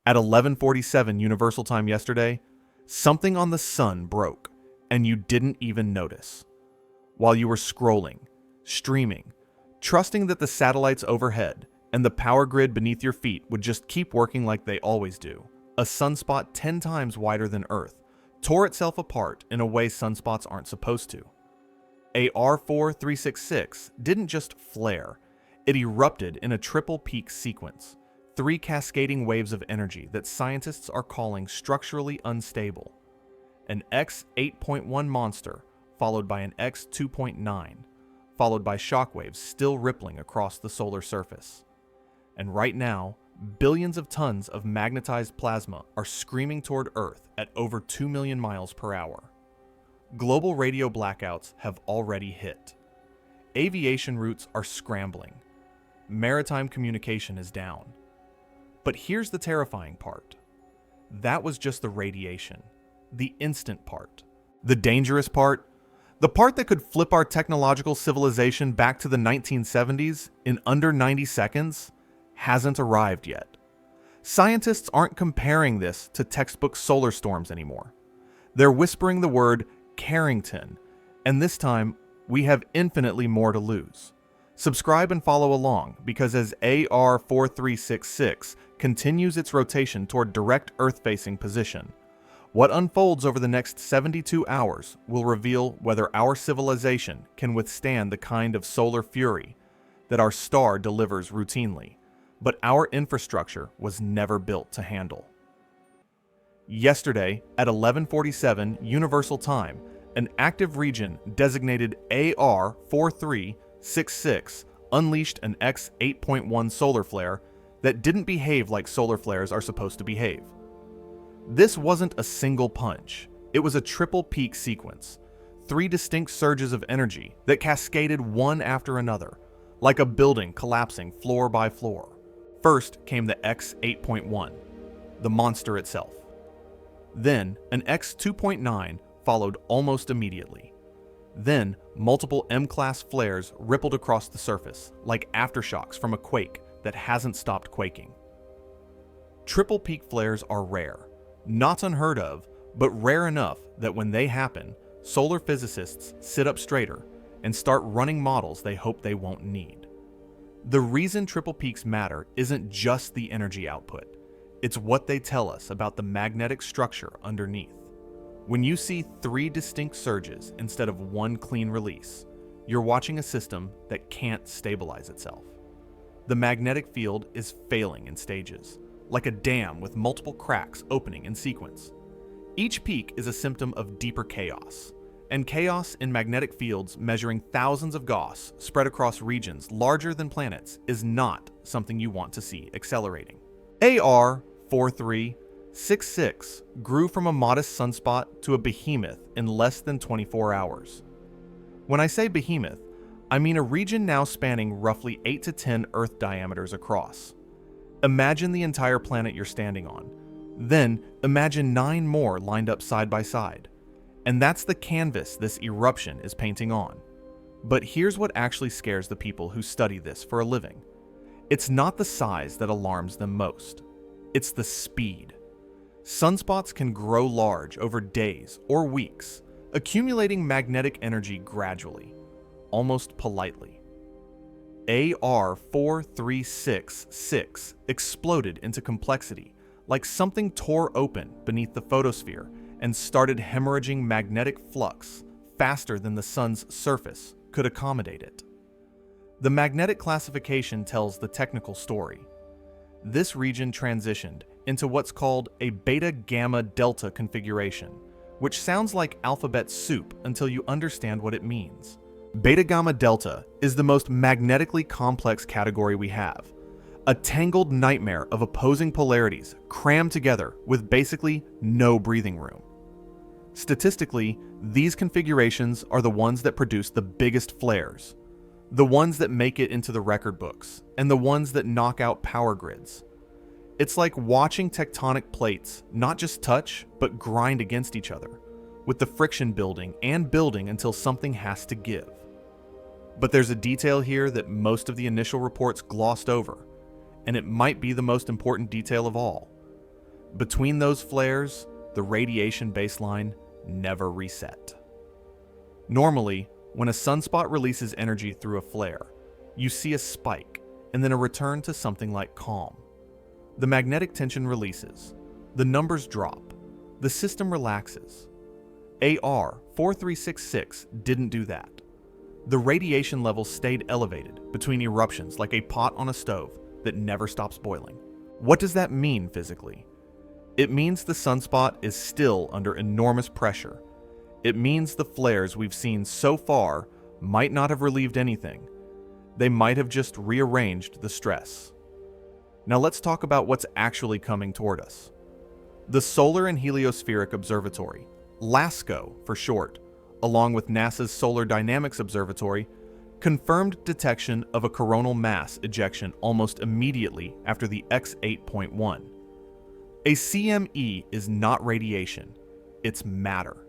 At 11:47 Universal Time yesterday, something on the sun broke, and you didn't even notice. While you were scrolling, streaming, trusting that the satellites overhead and the power grid beneath your feet would just keep working like they always do, a sunspot 10 times wider than Earth tore itself apart in a way sunspots aren't supposed to. A R4366 didn't just flare, it erupted in a triple peak sequence, 3 cascading waves of energy that scientists are calling structurally unstable. An X8.1 monster, followed by an X2.9, followed by shockwaves still rippling across the solar surface. And right now, billions of tons of magnetized plasma are screaming toward Earth at over 2 million miles per hour. Global radio blackouts have already hit. Aviation routes are scrambling. Maritime communication is down. But here's the terrifying part. That was just the radiation, the instant part. The dangerous part, the part that could flip our technological civilization back to the 1970s in under 90 seconds, hasn't arrived yet. Scientists aren't comparing this to textbook solar storms anymore. They're whispering the word Carrington, and this time we have infinitely more to lose. Subscribe and follow along, because as AR4366 continues its rotation toward direct Earth-facing position, what unfolds over the next 72 hours will reveal whether our civilization can withstand the kind of solar fury that our star delivers routinely, but our infrastructure was never built to handle. Yesterday, at 11:47 Universal Time, an active region designated AR4366 unleashed an X8.1 solar flare that didn't behave like solar flares are supposed to behave. This wasn't a single punch. It was a triple peak sequence, 3 distinct surges of energy that cascaded one after another, like a building collapsing floor by floor. First came the X8.1, the monster itself. Then an X2.9 followed almost immediately. Then multiple M-class flares rippled across the surface, like aftershocks from a quake that hasn't stopped quaking. Triple peak flares are rare, not unheard of, but rare enough that when they happen, solar physicists sit up straighter and start running models they hope they won't need. The reason triple peaks matter isn't just the energy output, it's what they tell us about the magnetic structure underneath. When you see 3 distinct surges instead of one clean release, you're watching a system that can't stabilize itself. The magnetic field is failing in stages, like a dam with multiple cracks opening in sequence. Each peak is a symptom of deeper chaos, and chaos in magnetic fields measuring thousands of Gauss spread across regions larger than planets is not something you want to see accelerating. AR4366 grew from a modest sunspot to a behemoth in less than 24 hours. When I say behemoth, I mean a region now spanning roughly 8 to 10 Earth diameters across. Imagine the entire planet you're standing on. Then imagine 9 more lined up side by side. And that's the canvas this eruption is painting on. But here's what actually scares the people who study this for a living. It's not the size that alarms them most. It's the speed. Sunspots can grow large over days or weeks, accumulating magnetic energy gradually, almost politely. AR4366 exploded into complexity, like something tore open beneath the photosphere and started hemorrhaging magnetic flux faster than the sun's surface could accommodate it. The magnetic classification tells the technical story. This region transitioned into what's called a beta-gamma-delta configuration, which sounds like alphabet soup until you understand what it means. Beta-gamma-delta is the most magnetically complex category we have, a tangled nightmare of opposing polarities crammed together with basically no breathing room. Statistically, these configurations are the ones that produce the biggest flares, the ones that make it into the record books, and the ones that knock out power grids. It's like watching tectonic plates not just touch, but grind against each other, with the friction building and building until something has to give. But there's a detail here that most of the initial reports glossed over, and it might be the most important detail of all. Between those flares, the radiation baseline never reset. Normally, when a sunspot releases energy through a flare, you see a spike and then a return to something like calm. The magnetic tension releases, the numbers drop, the system relaxes. AR 4366 didn't do that. The radiation levels stayed elevated between eruptions like a pot on a stove that never stops boiling. What does that mean physically? It means the sunspot is still under enormous pressure. It means the flares we've seen so far might not have relieved anything. They might have just rearranged the stress. Now let's talk about what's actually coming toward us. The Solar and Heliospheric Observatory, LASCO for short, along with NASA's Solar Dynamics Observatory, confirmed detection of a coronal mass ejection almost immediately after the X8.1. A CME is not radiation, it's matter.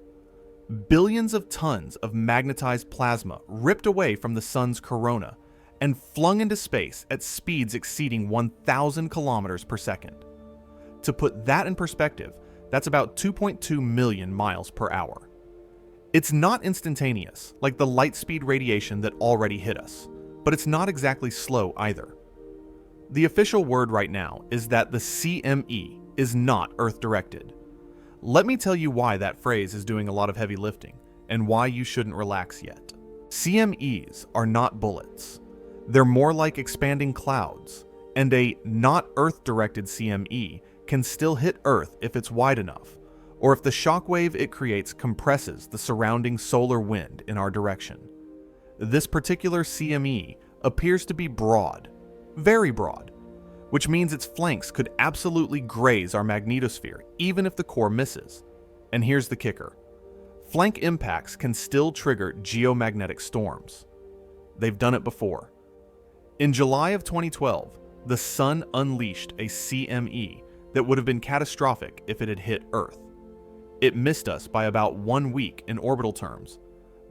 Billions of tons of magnetized plasma ripped away from the sun's corona and flung into space at speeds exceeding 1,000 kilometers per second. To put that in perspective, that's about 2.2 million miles per hour. It's not instantaneous, like the light speed radiation that already hit us, but it's not exactly slow either. The official word right now is that the CME is not Earth-directed. Let me tell you why that phrase is doing a lot of heavy lifting, and why you shouldn't relax yet. CMEs are not bullets. They're more like expanding clouds, and a not Earth-directed CME can still hit Earth if it's wide enough, or if the shockwave it creates compresses the surrounding solar wind in our direction. This particular CME appears to be broad, very broad, which means its flanks could absolutely graze our magnetosphere even if the core misses. And here's the kicker. Flank impacts can still trigger geomagnetic storms. They've done it before. In July of 2012, the Sun unleashed a CME that would have been catastrophic if it had hit Earth. It missed us by about 1 week in orbital terms,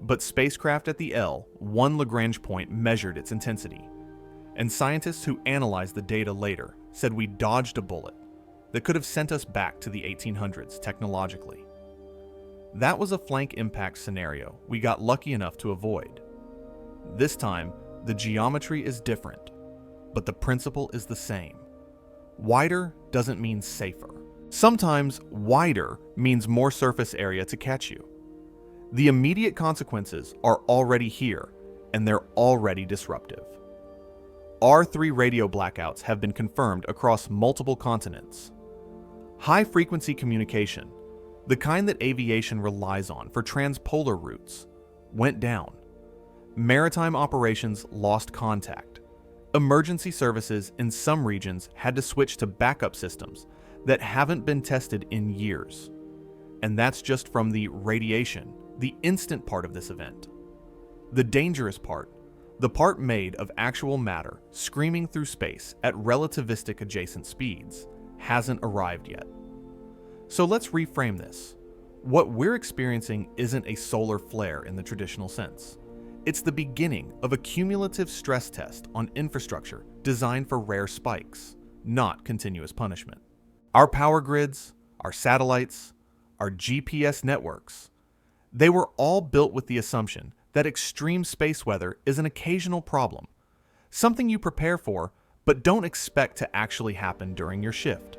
but spacecraft at the L1 Lagrange point measured its intensity, and scientists who analyzed the data later said we dodged a bullet that could have sent us back to the 1800s technologically. That was a flank impact scenario we got lucky enough to avoid. This time, the geometry is different, but the principle is the same. Wider doesn't mean safer. Sometimes wider means more surface area to catch you. The immediate consequences are already here, and they're already disruptive. R3 radio blackouts have been confirmed across multiple continents. High-frequency communication, the kind that aviation relies on for transpolar routes, went down. Maritime operations lost contact. Emergency services in some regions had to switch to backup systems that haven't been tested in years. And that's just from the radiation, the instant part of this event. The dangerous part, the part made of actual matter screaming through space at relativistic adjacent speeds, hasn't arrived yet. So let's reframe this. What we're experiencing isn't a solar flare in the traditional sense. It's the beginning of a cumulative stress test on infrastructure designed for rare spikes, not continuous punishment. Our power grids, our satellites, our GPS networks, they were all built with the assumption that extreme space weather is an occasional problem, something you prepare for but don't expect to actually happen during your shift.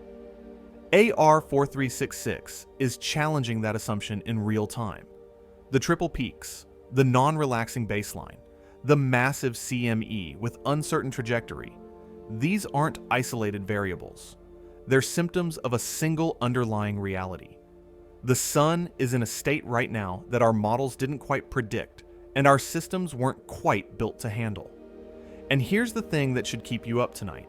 AR 4366 is challenging that assumption in real time. The triple peaks, the non-relaxing baseline, the massive CME with uncertain trajectory, these aren't isolated variables. They're symptoms of a single underlying reality. The sun is in a state right now that our models didn't quite predict, and our systems weren't quite built to handle. And here's the thing that should keep you up tonight.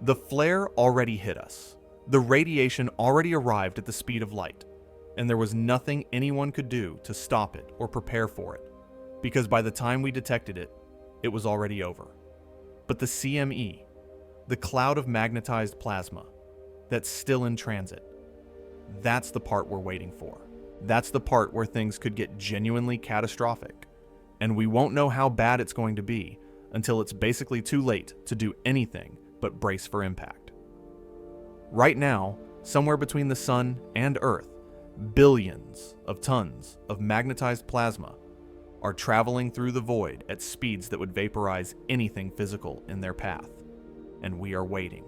The flare already hit us. The radiation already arrived at the speed of light, and there was nothing anyone could do to stop it or prepare for it, because by the time we detected it, it was already over. But the CME, the cloud of magnetized plasma, that's still in transit, that's the part we're waiting for. That's the part where things could get genuinely catastrophic, and we won't know how bad it's going to be until it's basically too late to do anything but brace for impact. Right now, somewhere between the Sun and Earth, billions of tons of magnetized plasma are traveling through the void at speeds that would vaporize anything physical in their path, and we are waiting.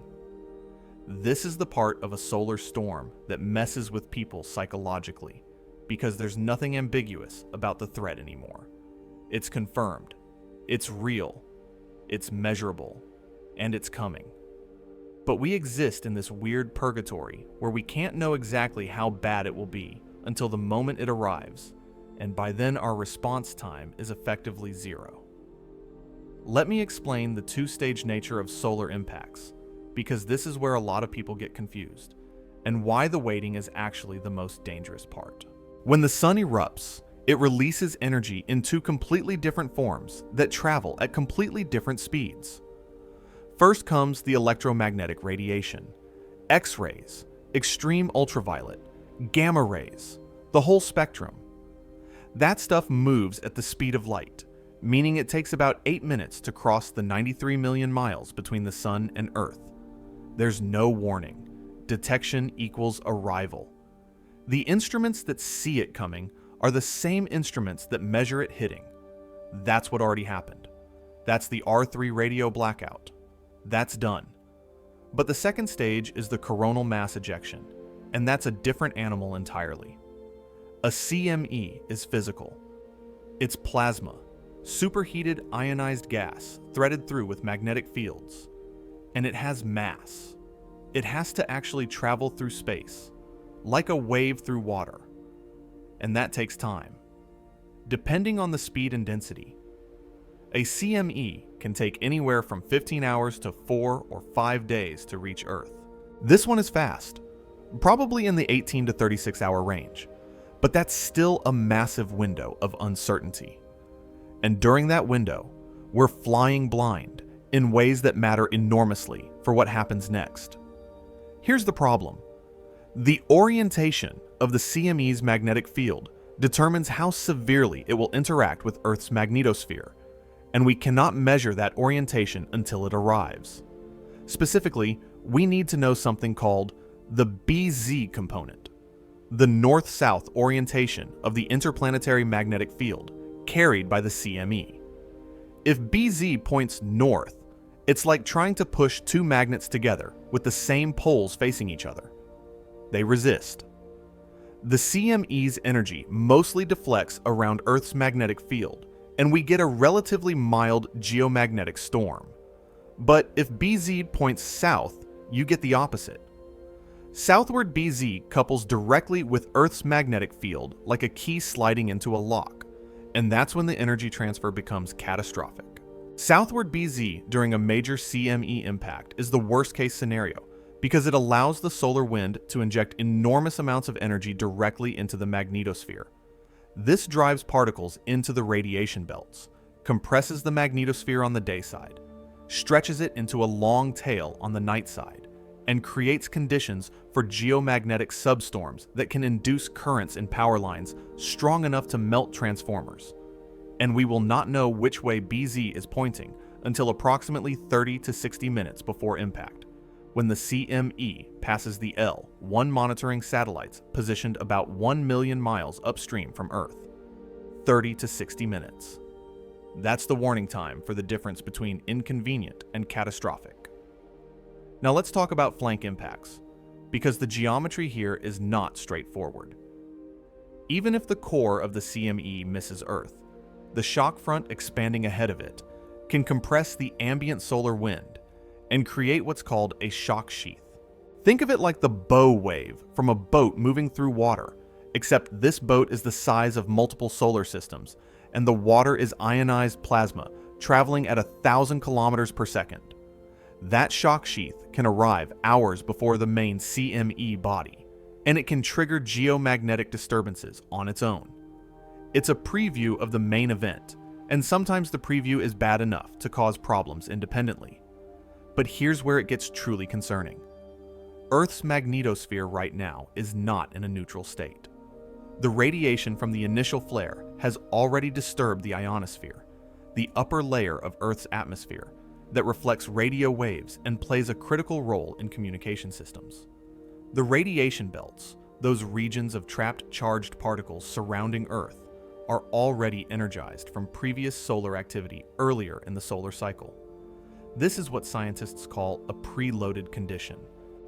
This is the part of a solar storm that messes with people psychologically, because there's nothing ambiguous about the threat anymore. It's confirmed, it's real, it's measurable, and it's coming. But we exist in this weird purgatory where we can't know exactly how bad it will be until the moment it arrives, and by then our response time is effectively zero. Let me explain the two-stage nature of solar impacts, because this is where a lot of people get confused, and why the waiting is actually the most dangerous part. When the sun erupts, it releases energy in two completely different forms that travel at completely different speeds. First comes the electromagnetic radiation, X-rays, extreme ultraviolet, gamma rays, the whole spectrum. That stuff moves at the speed of light, meaning it takes about 8 minutes to cross the 93 million miles between the Sun and Earth. There's no warning. Detection equals arrival. The instruments that see it coming are the same instruments that measure it hitting. That's what already happened. That's the R3 radio blackout. That's done. But the second stage is the coronal mass ejection, and that's a different animal entirely. A CME is physical. It's plasma, superheated ionized gas threaded through with magnetic fields. And it has mass. It has to actually travel through space, like a wave through water. And that takes time, depending on the speed and density. A CME can take anywhere from 15 hours to 4 or 5 days to reach Earth. This one is fast, probably in the 18 to 36 hour range, but that's still a massive window of uncertainty. And during that window, we're flying blind in ways that matter enormously for what happens next. Here's the problem. The orientation of the CME's magnetic field determines how severely it will interact with Earth's magnetosphere, and we cannot measure that orientation until it arrives. Specifically, we need to know something called the BZ component, the north-south orientation of the interplanetary magnetic field carried by the CME. If BZ points north, it's like trying to push two magnets together with the same poles facing each other. They resist. The CME's energy mostly deflects around Earth's magnetic field, and we get a relatively mild geomagnetic storm. But if BZ points south, you get the opposite. Southward BZ couples directly with Earth's magnetic field like a key sliding into a lock, and that's when the energy transfer becomes catastrophic. Southward BZ during a major CME impact is the worst-case scenario because it allows the solar wind to inject enormous amounts of energy directly into the magnetosphere. This drives particles into the radiation belts, compresses the magnetosphere on the day side, stretches it into a long tail on the night side, and creates conditions for geomagnetic substorms that can induce currents in power lines strong enough to melt transformers. And we will not know which way BZ is pointing until approximately 30 to 60 minutes before impact, when the CME passes the L1 monitoring satellites positioned about 1 million miles upstream from Earth. 30 to 60 minutes. That's the warning time for the difference between inconvenient and catastrophic. Now let's talk about flank impacts, because the geometry here is not straightforward. Even if the core of the CME misses Earth, the shock front expanding ahead of it can compress the ambient solar wind and create what's called a shock sheath. Think of it like the bow wave from a boat moving through water, except this boat is the size of multiple solar systems, and the water is ionized plasma traveling at 1,000 kilometers per second. That shock sheath can arrive hours before the main CME body, and it can trigger geomagnetic disturbances on its own. It's a preview of the main event, and sometimes the preview is bad enough to cause problems independently. But here's where it gets truly concerning. Earth's magnetosphere right now is not in a neutral state. The radiation from the initial flare has already disturbed the ionosphere, the upper layer of Earth's atmosphere that reflects radio waves and plays a critical role in communication systems. The radiation belts, those regions of trapped charged particles surrounding Earth, are already energized from previous solar activity earlier in the solar cycle. This is what scientists call a preloaded condition.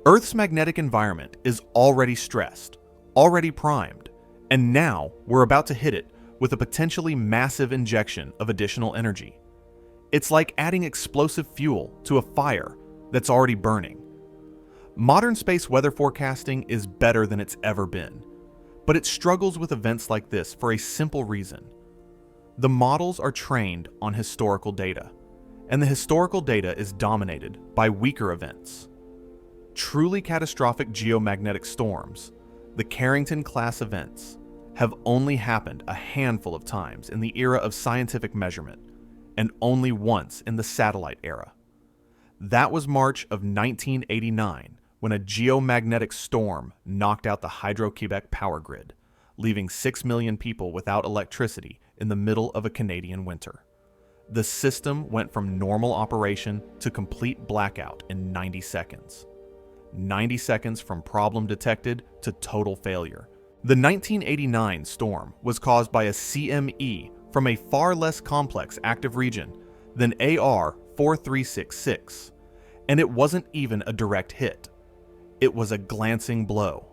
Earth's magnetic environment is already stressed, already primed, and now we're about to hit it with a potentially massive injection of additional energy. It's like adding explosive fuel to a fire that's already burning. Modern space weather forecasting is better than it's ever been, but it struggles with events like this for a simple reason. The models are trained on historical data, and the historical data is dominated by weaker events. Truly catastrophic geomagnetic storms, the Carrington-class events, have only happened a handful of times in the era of scientific measurement, and only once in the satellite era. That was March of 1989, when a geomagnetic storm knocked out the Hydro-Quebec power grid, leaving 6 million people without electricity in the middle of a Canadian winter. The system went from normal operation to complete blackout in 90 seconds. 90 seconds from problem detected to total failure. The 1989 storm was caused by a CME from a far less complex active region than AR 4366, and it wasn't even a direct hit. It was a glancing blow.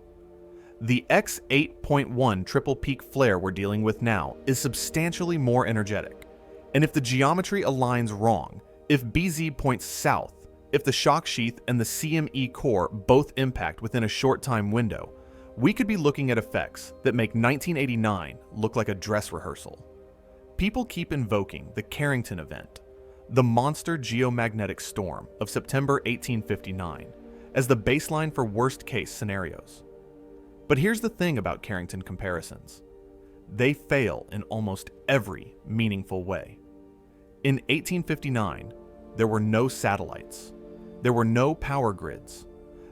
The X8.1 triple peak flare we're dealing with now is substantially more energetic, and if the geometry aligns wrong, if BZ points south, if the shock sheath and the CME core both impact within a short time window, we could be looking at effects that make 1989 look like a dress rehearsal. People keep invoking the Carrington event, the monster geomagnetic storm of September 1859, as the baseline for worst-case scenarios. But here's the thing about Carrington comparisons. They fail in almost every meaningful way. In 1859, there were no satellites. There were no power grids.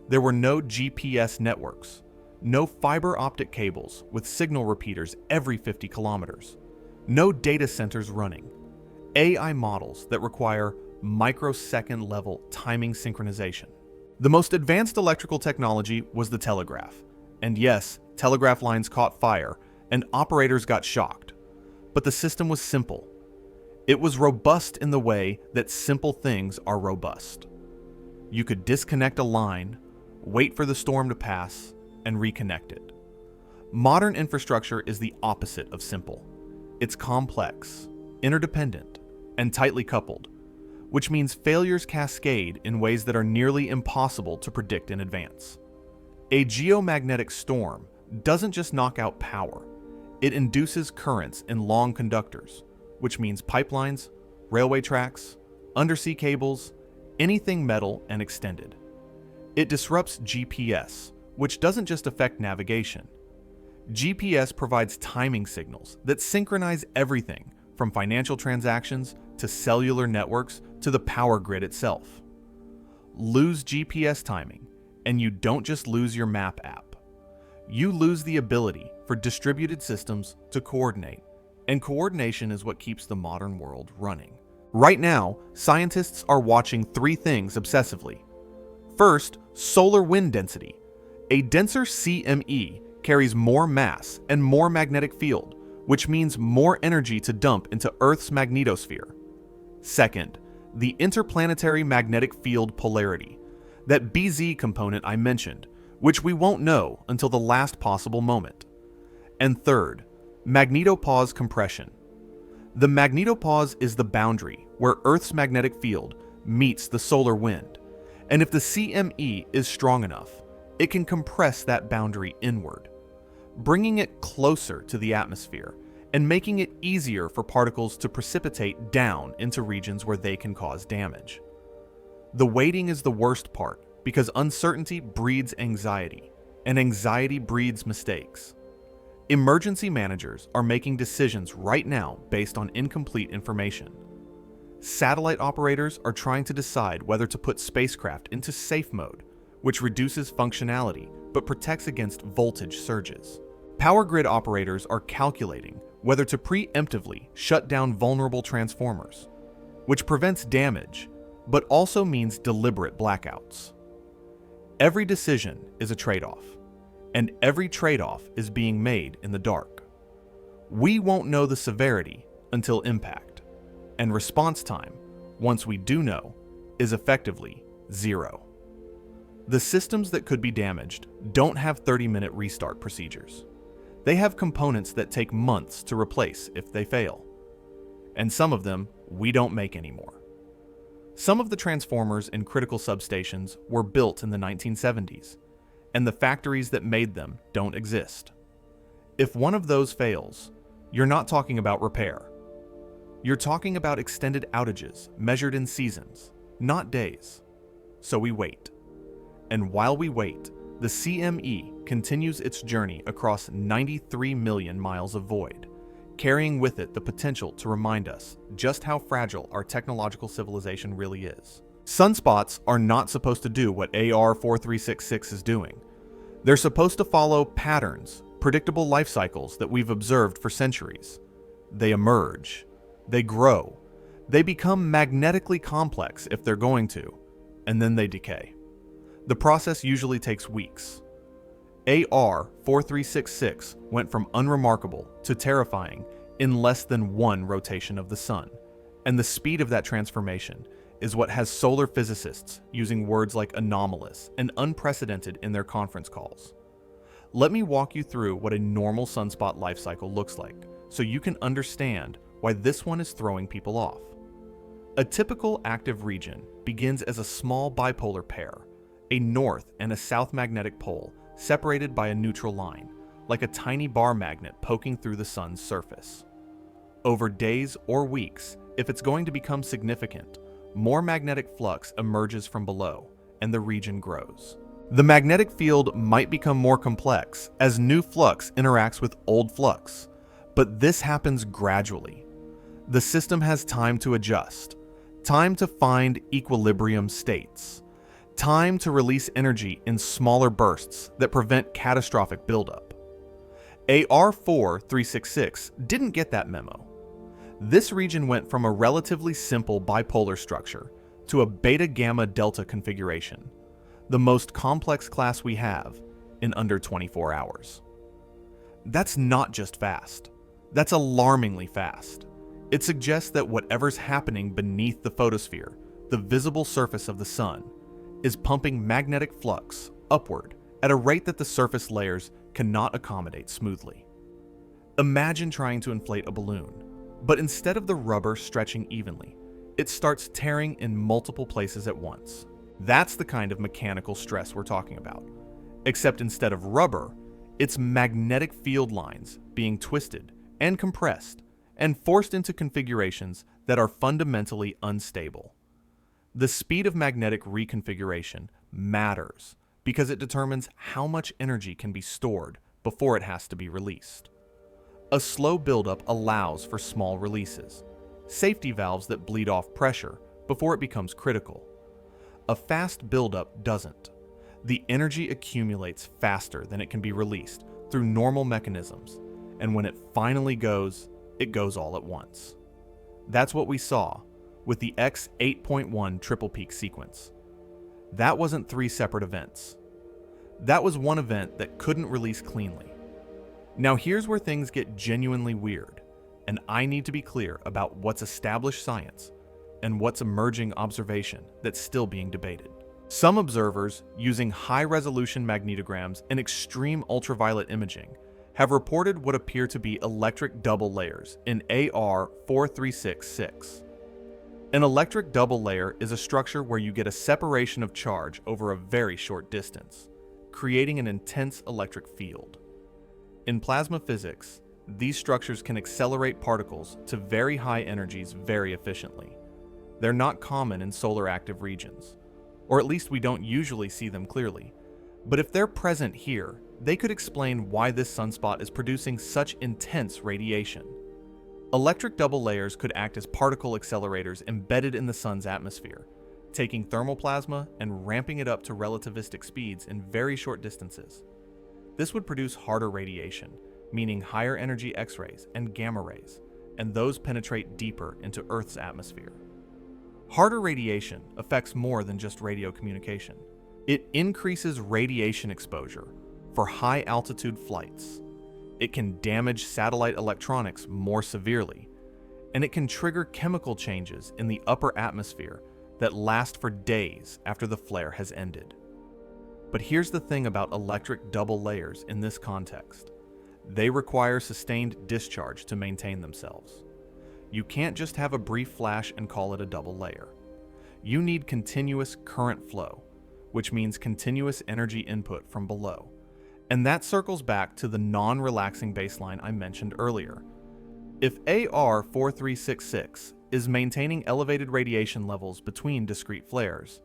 There were no GPS networks. No fiber optic cables with signal repeaters every 50 kilometers. No data centers running. AI models that require microsecond-level timing synchronization. The most advanced electrical technology was the telegraph. And yes, telegraph lines caught fire, and operators got shocked. But the system was simple. It was robust in the way that simple things are robust. You could disconnect a line, wait for the storm to pass, and reconnect it. Modern infrastructure is the opposite of simple. It's complex, interdependent, and tightly coupled, which means failures cascade in ways that are nearly impossible to predict in advance. A geomagnetic storm doesn't just knock out power, it induces currents in long conductors, which means pipelines, railway tracks, undersea cables, anything metal and extended. It disrupts GPS, which doesn't just affect navigation. GPS provides timing signals that synchronize everything from financial transactions to cellular networks to the power grid itself. Lose GPS timing, and you don't just lose your map app. You lose the ability for distributed systems to coordinate, and coordination is what keeps the modern world running. Right now, scientists are watching three things obsessively. First, solar wind density. A denser CME carries more mass and more magnetic field, which means more energy to dump into Earth's magnetosphere. Second, the interplanetary magnetic field polarity, that BZ component I mentioned, which we won't know until the last possible moment. And third, magnetopause compression. The magnetopause is the boundary where Earth's magnetic field meets the solar wind, and if the CME is strong enough, it can compress that boundary inward, bringing it closer to the atmosphere and making it easier for particles to precipitate down into regions where they can cause damage. The waiting is the worst part because uncertainty breeds anxiety, and anxiety breeds mistakes. Emergency managers are making decisions right now based on incomplete information. Satellite operators are trying to decide whether to put spacecraft into safe mode, which reduces functionality but protects against voltage surges. Power grid operators are calculating whether to preemptively shut down vulnerable transformers, which prevents damage but also means deliberate blackouts. Every decision is a trade-off, and every trade-off is being made in the dark. We won't know the severity until impact, and response time, once we do know, is effectively zero. The systems that could be damaged don't have 30-minute restart procedures. They have components that take months to replace if they fail. And some of them we don't make anymore. Some of the transformers in critical substations were built in the 1970s, and the factories that made them don't exist. If one of those fails, you're not talking about repair. You're talking about extended outages measured in seasons, not days. So we wait. And while we wait, the CME continues its journey across 93 million miles of void, carrying with it the potential to remind us just how fragile our technological civilization really is. Sunspots are not supposed to do what AR-4366 is doing. They're supposed to follow patterns, predictable life cycles that we've observed for centuries. They emerge, they grow, they become magnetically complex if they're going to, and then they decay. The process usually takes weeks. AR-4366 went from unremarkable to terrifying in less than one rotation of the sun, and the speed of that transformation is what has solar physicists using words like anomalous and unprecedented in their conference calls. Let me walk you through what a normal sunspot life cycle looks like, so you can understand why this one is throwing people off. A typical active region begins as a small bipolar pair, a north and a south magnetic pole separated by a neutral line, like a tiny bar magnet poking through the sun's surface. Over days or weeks, if it's going to become significant, more magnetic flux emerges from below, and the region grows. The magnetic field might become more complex as new flux interacts with old flux, but this happens gradually. The system has time to adjust, time to find equilibrium states, time to release energy in smaller bursts that prevent catastrophic buildup. AR-4366 didn't get that memo. This region went from a relatively simple bipolar structure to a beta-gamma-delta configuration, the most complex class we have, in under 24 hours. That's not just fast. That's alarmingly fast. It suggests that whatever's happening beneath the photosphere, the visible surface of the sun, is pumping magnetic flux upward at a rate that the surface layers cannot accommodate smoothly. Imagine trying to inflate a balloon, but instead of the rubber stretching evenly, it starts tearing in multiple places at once. That's the kind of mechanical stress we're talking about. Except instead of rubber, it's magnetic field lines being twisted and compressed and forced into configurations that are fundamentally unstable. The speed of magnetic reconfiguration matters because it determines how much energy can be stored before it has to be released. A slow buildup allows for small releases, safety valves that bleed off pressure before it becomes critical. A fast buildup doesn't. The energy accumulates faster than it can be released through normal mechanisms, and when it finally goes, it goes all at once. That's what we saw with the X8.1 triple peak sequence. That wasn't three separate events. That was one event that couldn't release cleanly. Now here's where things get genuinely weird, and I need to be clear about what's established science and what's emerging observation that's still being debated. Some observers using high-resolution magnetograms and extreme ultraviolet imaging have reported what appear to be electric double layers in AR-4366. An electric double layer is a structure where you get a separation of charge over a very short distance, creating an intense electric field. In plasma physics, these structures can accelerate particles to very high energies very efficiently. They're not common in solar active regions, or at least we don't usually see them clearly. But if they're present here, they could explain why this sunspot is producing such intense radiation. Electric double layers could act as particle accelerators embedded in the sun's atmosphere, taking thermal plasma and ramping it up to relativistic speeds in very short distances. This would produce harder radiation, meaning higher energy X-rays and gamma rays, and those penetrate deeper into Earth's atmosphere. Harder radiation affects more than just radio communication. It increases radiation exposure for high-altitude flights. It can damage satellite electronics more severely, and it can trigger chemical changes in the upper atmosphere that last for days after the flare has ended. But here's the thing about electric double layers in this context. They require sustained discharge to maintain themselves. You can't just have a brief flash and call it a double layer. You need continuous current flow, which means continuous energy input from below. And that circles back to the non-relaxing baseline I mentioned earlier. If AR4366 is maintaining elevated radiation levels between discrete flares,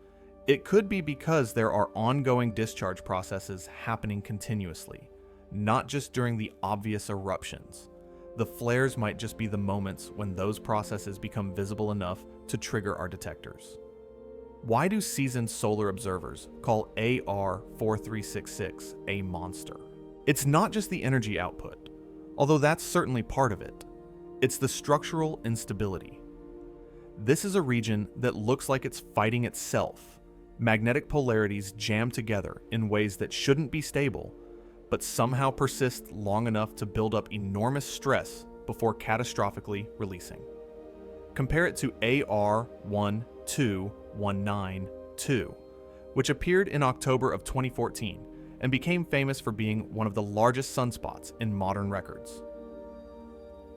it could be because there are ongoing discharge processes happening continuously, not just during the obvious eruptions. The flares might just be the moments when those processes become visible enough to trigger our detectors. Why do seasoned solar observers call AR4366 a monster? It's not just the energy output, although that's certainly part of it. It's the structural instability. This is a region that looks like it's fighting itself. Magnetic polarities jam together in ways that shouldn't be stable, but somehow persist long enough to build up enormous stress before catastrophically releasing. Compare it to AR12192, which appeared in October of 2014 and became famous for being one of the largest sunspots in modern records.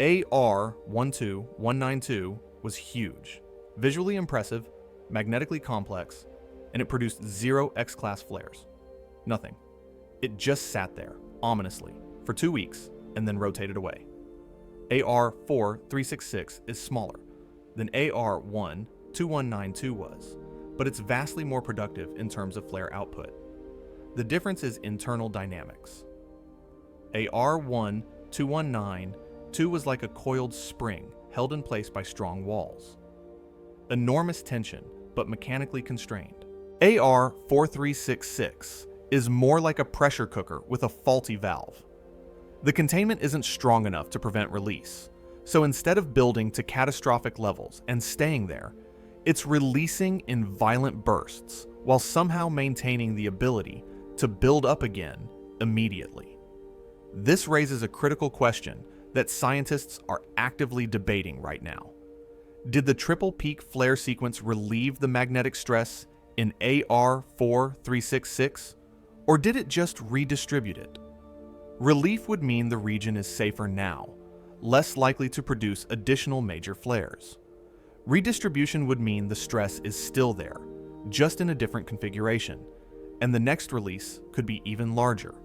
AR12192 was huge, visually impressive, magnetically complex, and it produced 0 X-class flares. Nothing. It just sat there, ominously, for 2 weeks and then rotated away. AR4366 is smaller than AR12192 was, but it's vastly more productive in terms of flare output. The difference is internal dynamics. AR12192 was like a coiled spring held in place by strong walls. Enormous tension, but mechanically constrained. AR4366 is more like a pressure cooker with a faulty valve. The containment isn't strong enough to prevent release, so instead of building to catastrophic levels and staying there, it's releasing in violent bursts while somehow maintaining the ability to build up again immediately. This raises a critical question that scientists are actively debating right now. Did the triple peak flare sequence relieve the magnetic stress in AR4366, or did it just redistribute it? Relief would mean the region is safer now, less likely to produce additional major flares. Redistribution would mean the stress is still there, just in a different configuration, and the next release could be even larger.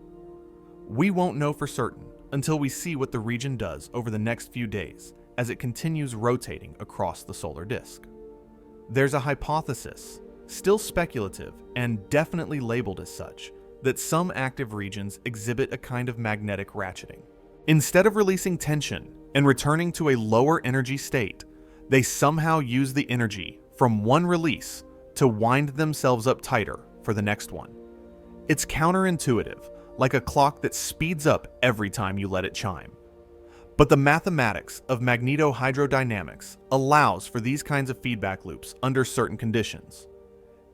We won't know for certain until we see what the region does over the next few days as it continues rotating across the solar disk. There's a hypothesis, still speculative and definitely labeled as such, that some active regions exhibit a kind of magnetic ratcheting. Instead of releasing tension and returning to a lower energy state, they somehow use the energy from one release to wind themselves up tighter for the next one. It's counterintuitive, like a clock that speeds up every time you let it chime. But the mathematics of magnetohydrodynamics allows for these kinds of feedback loops under certain conditions.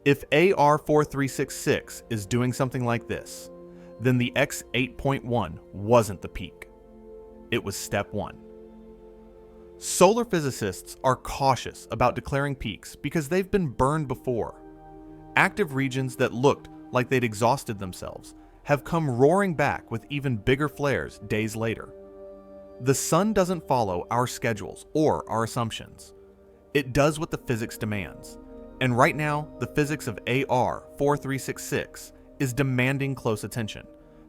If AR4366 is doing something like this, then the X8.1 wasn't the peak. It was step 1. Solar physicists are cautious about declaring peaks because they've been burned before. Active regions that looked like they'd exhausted themselves have come roaring back with even bigger flares days later. The sun doesn't follow our schedules or our assumptions. It does what the physics demands. And right now, the physics of AR4366 is demanding close attention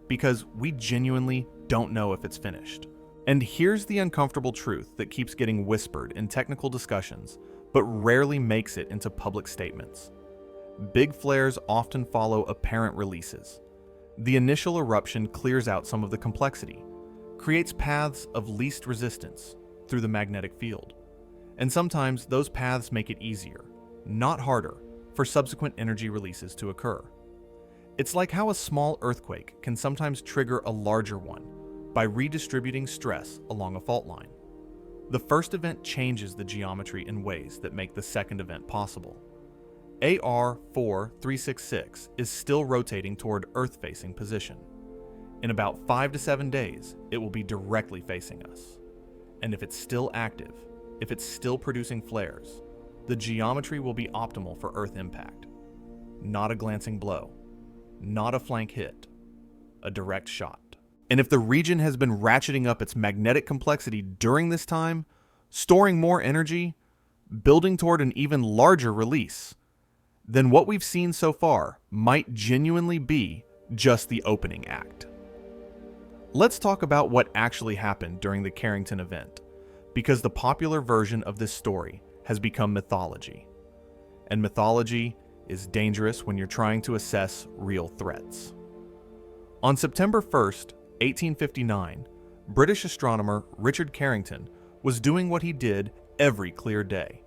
because we genuinely don't know if it's finished. And here's the uncomfortable truth that keeps getting whispered in technical discussions, but rarely makes it into public statements. Big flares often follow apparent releases. The initial eruption clears out some of the complexity, creates paths of least resistance through the magnetic field, and sometimes those paths make it easier, not harder, for subsequent energy releases to occur. It's like how a small earthquake can sometimes trigger a larger one by redistributing stress along a fault line. The first event changes the geometry in ways that make the second event possible. AR-4366 is still rotating toward Earth-facing position. In about 5 to 7 days, it will be directly facing us. And if it's still active, if it's still producing flares, the geometry will be optimal for Earth impact. Not a glancing blow, not a flank hit, a direct shot. And if the region has been ratcheting up its magnetic complexity during this time, storing more energy, building toward an even larger release, then what we've seen so far might genuinely be just the opening act. Let's talk about what actually happened during the Carrington event, because the popular version of this story has become mythology. And mythology is dangerous when you're trying to assess real threats. On September 1st, 1859, British astronomer Richard Carrington was doing what he did every clear day,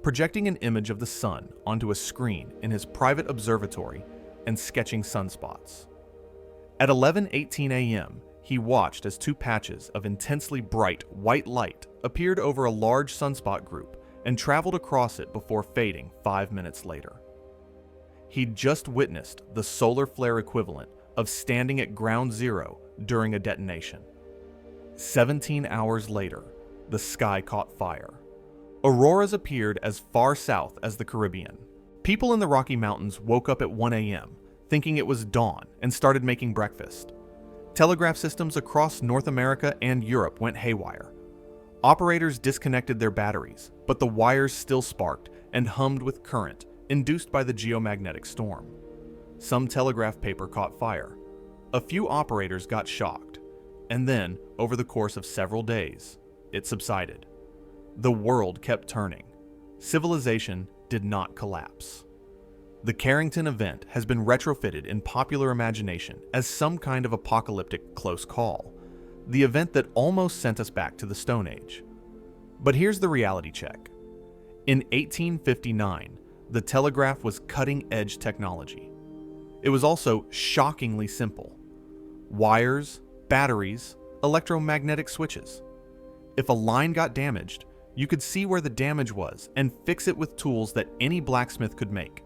projecting an image of the sun onto a screen in his private observatory and sketching sunspots. At 11:18 a.m., he watched as two patches of intensely bright white light appeared over a large sunspot group and traveled across it before fading 5 minutes later. He'd just witnessed the solar flare equivalent of standing at ground zero during a detonation. 17 hours later, the sky caught fire. Auroras appeared as far south as the Caribbean. People in the Rocky Mountains woke up at 1 a.m., thinking it was dawn, and started making breakfast. Telegraph systems across North America and Europe went haywire. Operators disconnected their batteries, but the wires still sparked and hummed with current induced by the geomagnetic storm. Some telegraph paper caught fire. A few operators got shocked, and then, over the course of several days, it subsided. The world kept turning. Civilization did not collapse. The Carrington event has been retrofitted in popular imagination as some kind of apocalyptic close call, the event that almost sent us back to the Stone Age. But here's the reality check. In 1859, the telegraph was cutting-edge technology. It was also shockingly simple. Wires, batteries, electromagnetic switches. If a line got damaged, you could see where the damage was and fix it with tools that any blacksmith could make.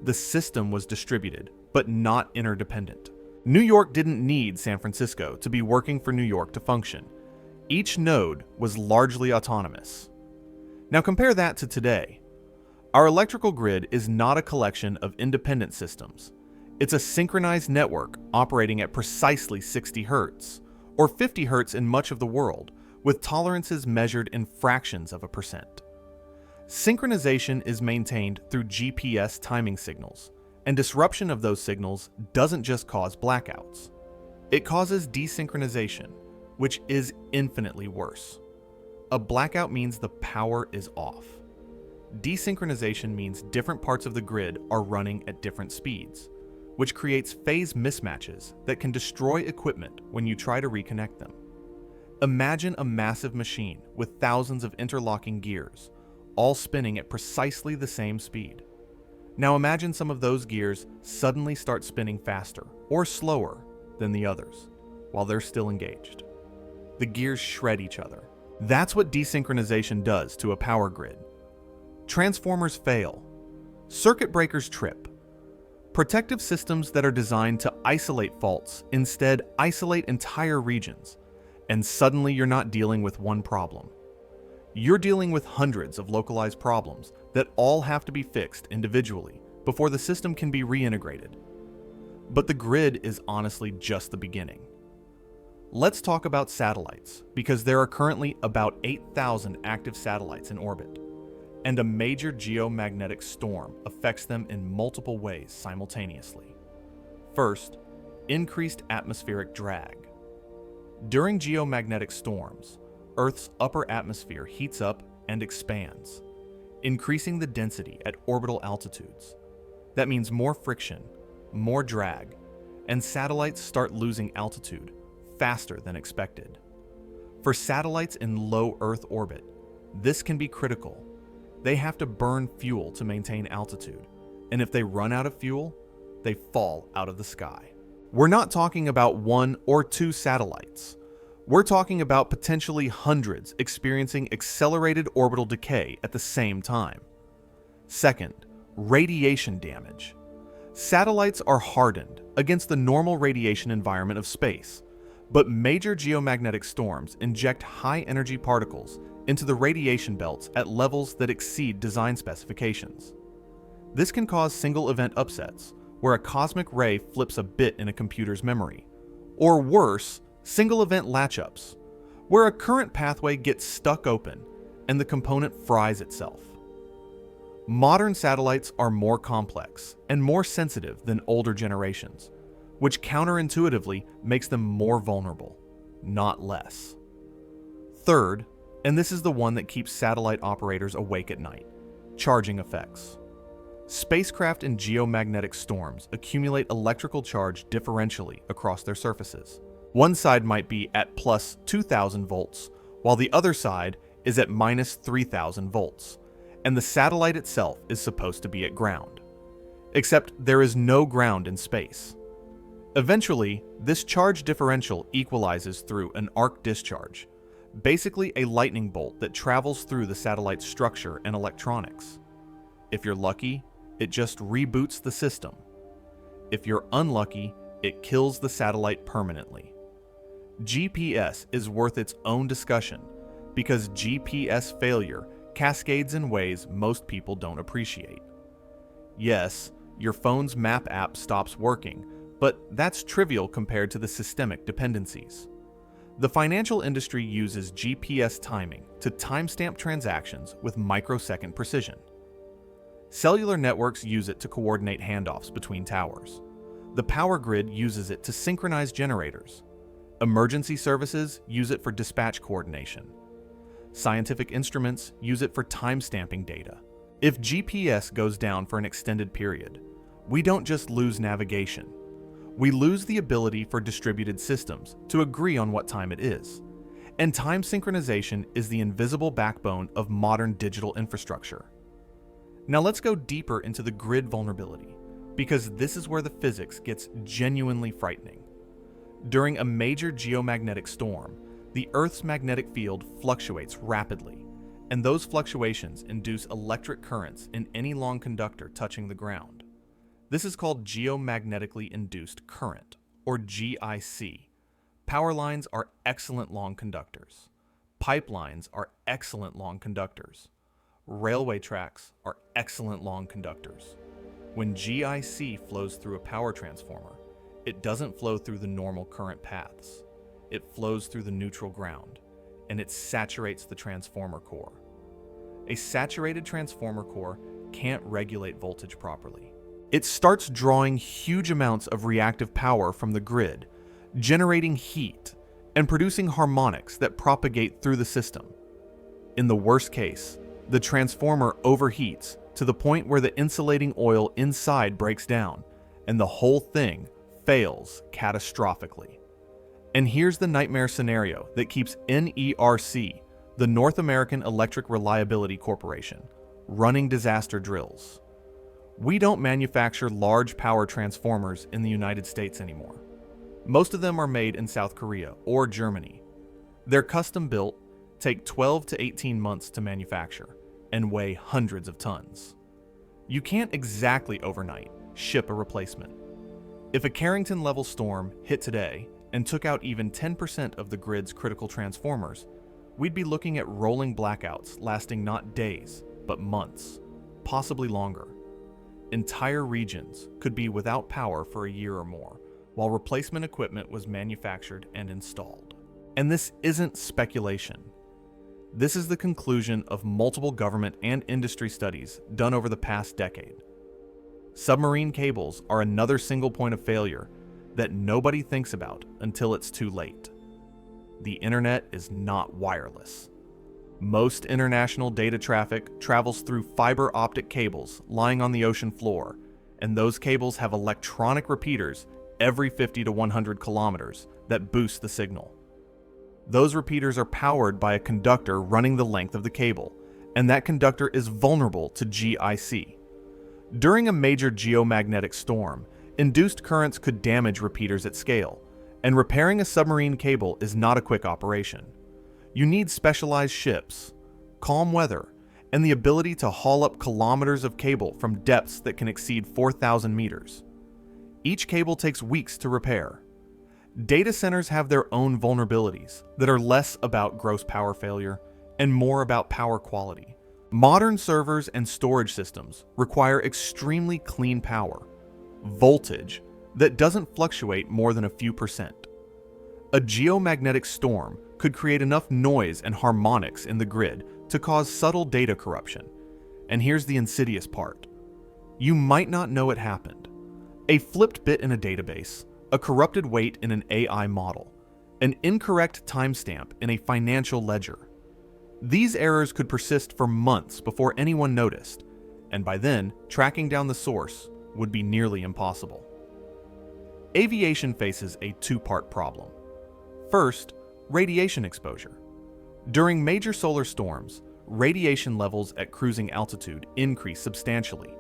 The system was distributed, but not interdependent. New York didn't need San Francisco to be working for New York to function. Each node was largely autonomous. Now compare that to today. Our electrical grid is not a collection of independent systems. It's a synchronized network operating at precisely 60 Hz, or 50 Hz in much of the world, with tolerances measured in fractions of a percent. Synchronization is maintained through GPS timing signals, and disruption of those signals doesn't just cause blackouts. It causes desynchronization, which is infinitely worse. A blackout means the power is off. Desynchronization means different parts of the grid are running at different speeds, which creates phase mismatches that can destroy equipment when you try to reconnect them. Imagine a massive machine with thousands of interlocking gears, all spinning at precisely the same speed. Now imagine some of those gears suddenly start spinning faster or slower than the others while they're still engaged. The gears shred each other. That's what desynchronization does to a power grid. Transformers fail. Circuit breakers trip. Protective systems that are designed to isolate faults instead isolate entire regions, and suddenly you're not dealing with one problem. You're dealing with hundreds of localized problems that all have to be fixed individually before the system can be reintegrated. But the grid is honestly just the beginning. Let's talk about satellites, because there are currently about 8,000 active satellites in orbit, and a major geomagnetic storm affects them in multiple ways simultaneously. First, increased atmospheric drag. During geomagnetic storms, Earth's upper atmosphere heats up and expands, increasing the density at orbital altitudes. That means more friction, more drag, and satellites start losing altitude faster than expected. For satellites in low Earth orbit, this can be critical. They have to burn fuel to maintain altitude, and if they run out of fuel, they fall out of the sky. We're not talking about 1 or 2 satellites. We're talking about potentially hundreds experiencing accelerated orbital decay at the same time. Second, radiation damage. Satellites are hardened against the normal radiation environment of space, but major geomagnetic storms inject high-energy particles into the radiation belts at levels that exceed design specifications. This can cause single-event upsets, where a cosmic ray flips a bit in a computer's memory, or worse, single-event latch-ups, where a current pathway gets stuck open and the component fries itself. Modern satellites are more complex and more sensitive than older generations, which counterintuitively makes them more vulnerable, not less. Third, and this is the one that keeps satellite operators awake at night, charging effects. Spacecraft in geomagnetic storms accumulate electrical charge differentially across their surfaces. One side might be at plus 2,000 volts, while the other side is at minus 3,000 volts, and the satellite itself is supposed to be at ground. Except there is no ground in space. Eventually, this charge differential equalizes through an arc discharge, basically a lightning bolt that travels through the satellite's structure and electronics. If you're lucky, it just reboots the system. If you're unlucky, it kills the satellite permanently. GPS is worth its own discussion because GPS failure cascades in ways most people don't appreciate. Yes, your phone's map app stops working, but that's trivial compared to the systemic dependencies. The financial industry uses GPS timing to timestamp transactions with microsecond precision. Cellular networks use it to coordinate handoffs between towers. The power grid uses it to synchronize generators. Emergency services use it for dispatch coordination. Scientific instruments use it for timestamping data. If GPS goes down for an extended period, we don't just lose navigation. We lose the ability for distributed systems to agree on what time it is. And time synchronization is the invisible backbone of modern digital infrastructure. Now let's go deeper into the grid vulnerability, because this is where the physics gets genuinely frightening. During a major geomagnetic storm, the Earth's magnetic field fluctuates rapidly, and those fluctuations induce electric currents in any long conductor touching the ground. This is called geomagnetically induced current, or GIC. Power lines are excellent long conductors. Pipelines are excellent long conductors. Railway tracks are excellent long conductors. When GIC flows through a power transformer, it doesn't flow through the normal current paths. It flows through the neutral ground, and it saturates the transformer core. A saturated transformer core can't regulate voltage properly. It starts drawing huge amounts of reactive power from the grid, generating heat and producing harmonics that propagate through the system. In the worst case, the transformer overheats to the point where the insulating oil inside breaks down, and the whole thing fails catastrophically. And here's the nightmare scenario that keeps NERC, the North American Electric Reliability Corporation, running disaster drills. We don't manufacture large power transformers in the United States anymore. Most of them are made in South Korea or Germany. They're custom built, take 12 to 18 months to manufacture, and weigh hundreds of tons. You can't exactly overnight ship a replacement. If a Carrington-level storm hit today and took out even 10% of the grid's critical transformers, we'd be looking at rolling blackouts lasting not days, but months, possibly longer. Entire regions could be without power for a year or more, while replacement equipment was manufactured and installed. And this isn't speculation. This is the conclusion of multiple government and industry studies done over the past decade. Submarine cables are another single point of failure that nobody thinks about until it's too late. The internet is not wireless. Most international data traffic travels through fiber optic cables lying on the ocean floor, and those cables have electronic repeaters every 50 to 100 kilometers that boost the signal. Those repeaters are powered by a conductor running the length of the cable, and that conductor is vulnerable to GIC. During a major geomagnetic storm, induced currents could damage repeaters at scale, and repairing a submarine cable is not a quick operation. You need specialized ships, calm weather, and the ability to haul up kilometers of cable from depths that can exceed 4,000 meters. Each cable takes weeks to repair. Data centers have their own vulnerabilities that are less about gross power failure and more about power quality. Modern servers and storage systems require extremely clean power, voltage that doesn't fluctuate more than a few percent. A geomagnetic storm could create enough noise and harmonics in the grid to cause subtle data corruption. And here's the insidious part. You might not know it happened. A flipped bit in a database, a corrupted weight in an AI model, an incorrect timestamp in a financial ledger. These errors could persist for months before anyone noticed, and by then, tracking down the source would be nearly impossible. Aviation faces a two-part problem. First, radiation exposure. During major solar storms, radiation levels at cruising altitude increase substantially,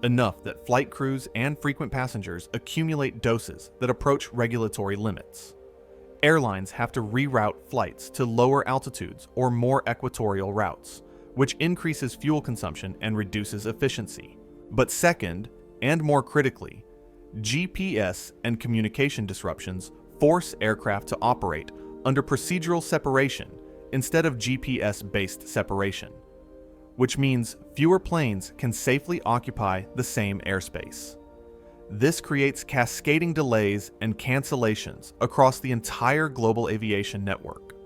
enough that flight crews and frequent passengers accumulate doses that approach regulatory limits. Airlines have to reroute flights to lower altitudes or more equatorial routes, which increases fuel consumption and reduces efficiency. But second, and more critically, GPS and communication disruptions force aircraft to operate under procedural separation instead of GPS-based separation, which means fewer planes can safely occupy the same airspace. This creates cascading delays and cancellations across the entire global aviation network.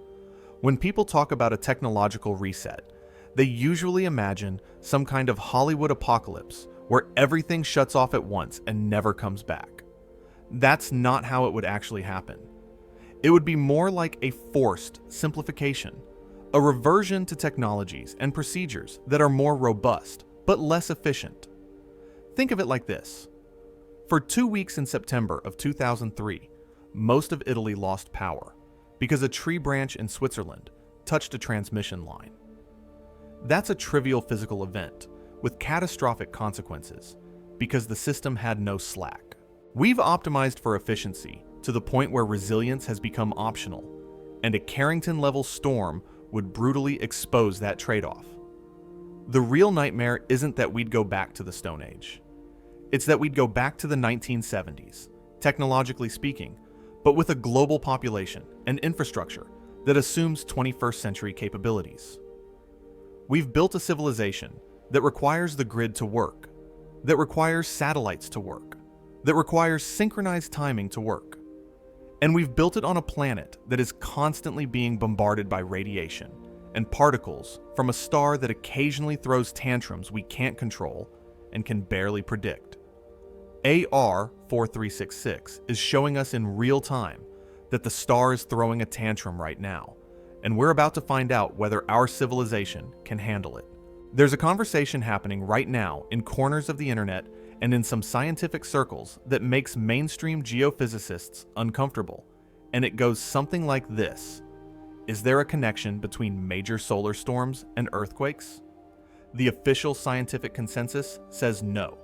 When people talk about a technological reset, they usually imagine some kind of Hollywood apocalypse where everything shuts off at once and never comes back. That's not how it would actually happen. It would be more like a forced simplification, a reversion to technologies and procedures that are more robust but less efficient. Think of it like this. For 2 weeks in September of 2003, most of Italy lost power because a tree branch in Switzerland touched a transmission line. That's a trivial physical event with catastrophic consequences because the system had no slack. We've optimized for efficiency to the point where resilience has become optional, and a Carrington-level storm would brutally expose that trade-off. The real nightmare isn't that we'd go back to the Stone Age. It's that we'd go back to the 1970s, technologically speaking, but with a global population and infrastructure that assumes 21st century capabilities. We've built a civilization that requires the grid to work, that requires satellites to work, that requires synchronized timing to work. And we've built it on a planet that is constantly being bombarded by radiation and particles from a star that occasionally throws tantrums we can't control and can barely predict. AR 4366 is showing us in real time that the star is throwing a tantrum right now, and we're about to find out whether our civilization can handle it. There's a conversation happening right now in corners of the internet and in some scientific circles that makes mainstream geophysicists uncomfortable, and it goes something like this. Is there a connection between major solar storms and earthquakes? The official scientific consensus says no.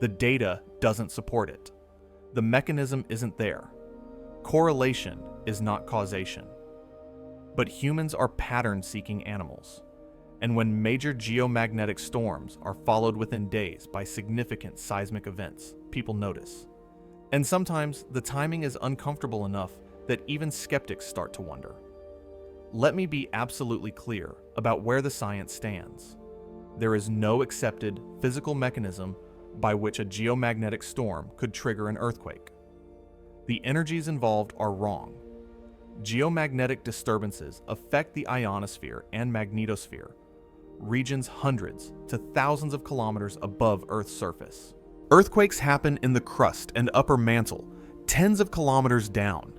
The data doesn't support it. The mechanism isn't there. Correlation is not causation. But humans are pattern-seeking animals. And when major geomagnetic storms are followed within days by significant seismic events, people notice. And sometimes the timing is uncomfortable enough that even skeptics start to wonder. Let me be absolutely clear about where the science stands. There is no accepted physical mechanism by which a geomagnetic storm could trigger an earthquake. The energies involved are wrong. Geomagnetic disturbances affect the ionosphere and magnetosphere, regions hundreds to thousands of kilometers above Earth's surface. Earthquakes happen in the crust and upper mantle, tens of kilometers down.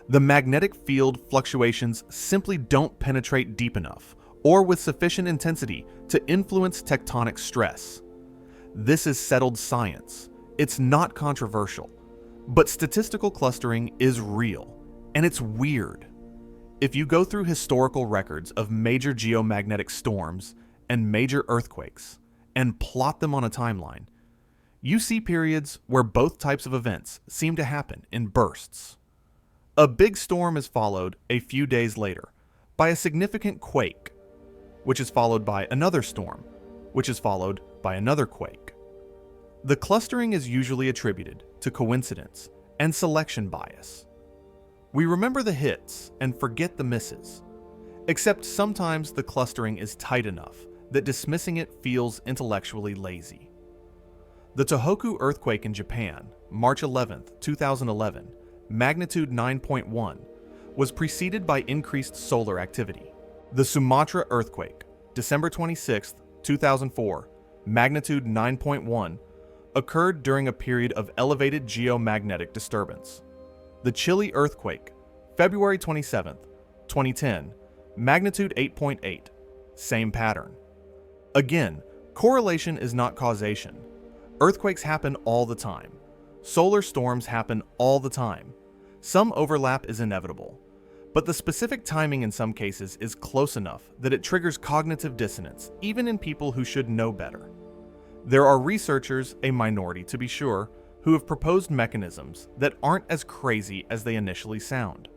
The magnetic field fluctuations simply don't penetrate deep enough or with sufficient intensity to influence tectonic stress. This is settled science. It's not controversial. But statistical clustering is real, and it's weird. If you go through historical records of major geomagnetic storms and major earthquakes and plot them on a timeline, you see periods where both types of events seem to happen in bursts. A big storm is followed a few days later by a significant quake, which is followed by another storm, which is followed by another quake. The clustering is usually attributed to coincidence and selection bias. We remember the hits and forget the misses, except sometimes the clustering is tight enough that dismissing it feels intellectually lazy. The Tohoku earthquake in Japan, March 11, 2011, magnitude 9.1, was preceded by increased solar activity. The Sumatra earthquake, December 26, 2004, magnitude 9.1, occurred during a period of elevated geomagnetic disturbance. The Chile earthquake, February 27, 2010, magnitude 8.8, same pattern. Again, correlation is not causation. Earthquakes happen all the time. Solar storms happen all the time. Some overlap is inevitable, but the specific timing in some cases is close enough that it triggers cognitive dissonance, even in people who should know better. There are researchers, a minority to be sure, who have proposed mechanisms that aren't as crazy as they initially sound.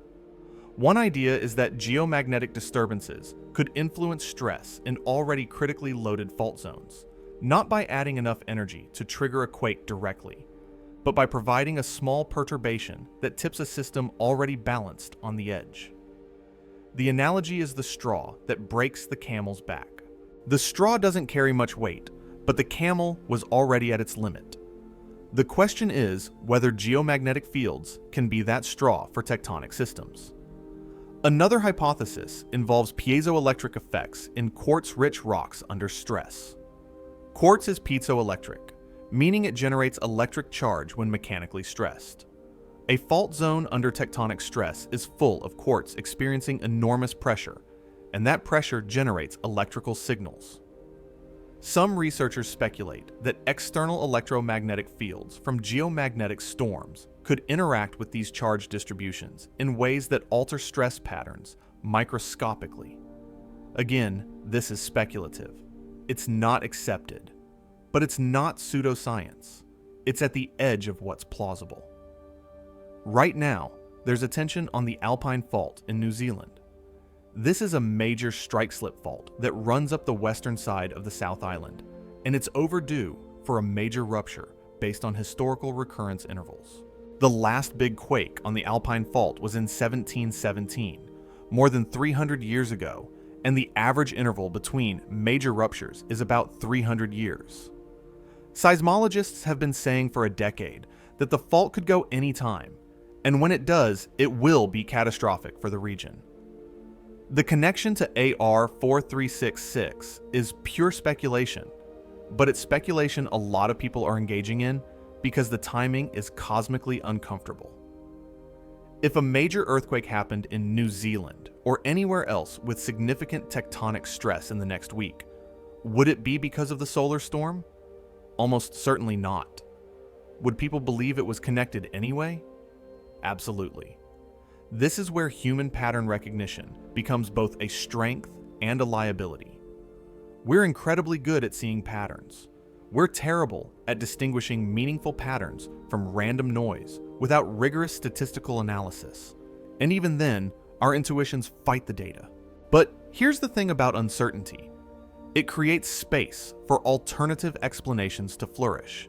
One idea is that geomagnetic disturbances could influence stress in already critically loaded fault zones, not by adding enough energy to trigger a quake directly, but by providing a small perturbation that tips a system already balanced on the edge. The analogy is the straw that breaks the camel's back. The straw doesn't carry much weight, but the camel was already at its limit. The question is whether geomagnetic fields can be that straw for tectonic systems. Another hypothesis involves piezoelectric effects in quartz-rich rocks under stress. Quartz is piezoelectric, meaning it generates electric charge when mechanically stressed. A fault zone under tectonic stress is full of quartz experiencing enormous pressure, and that pressure generates electrical signals. Some researchers speculate that external electromagnetic fields from geomagnetic storms could interact with these charge distributions in ways that alter stress patterns microscopically. Again, this is speculative. It's not accepted, but it's not pseudoscience. It's at the edge of what's plausible. Right now, there's attention on the Alpine Fault in New Zealand. This is a major strike-slip fault that runs up the western side of the South Island, and it's overdue for a major rupture based on historical recurrence intervals. The last big quake on the Alpine Fault was in 1717, more than 300 years ago, and the average interval between major ruptures is about 300 years. Seismologists have been saying for a decade that the fault could go any time, and when it does, it will be catastrophic for the region. The connection to AR 4366 is pure speculation, but it's speculation a lot of people are engaging in because the timing is cosmically uncomfortable. If a major earthquake happened in New Zealand or anywhere else with significant tectonic stress in the next week, would it be because of the solar storm? Almost certainly not. Would people believe it was connected anyway? Absolutely. This is where human pattern recognition becomes both a strength and a liability. We're incredibly good at seeing patterns. We're terrible at distinguishing meaningful patterns from random noise without rigorous statistical analysis. And even then, our intuitions fight the data. But here's the thing about uncertainty. It creates space for alternative explanations to flourish,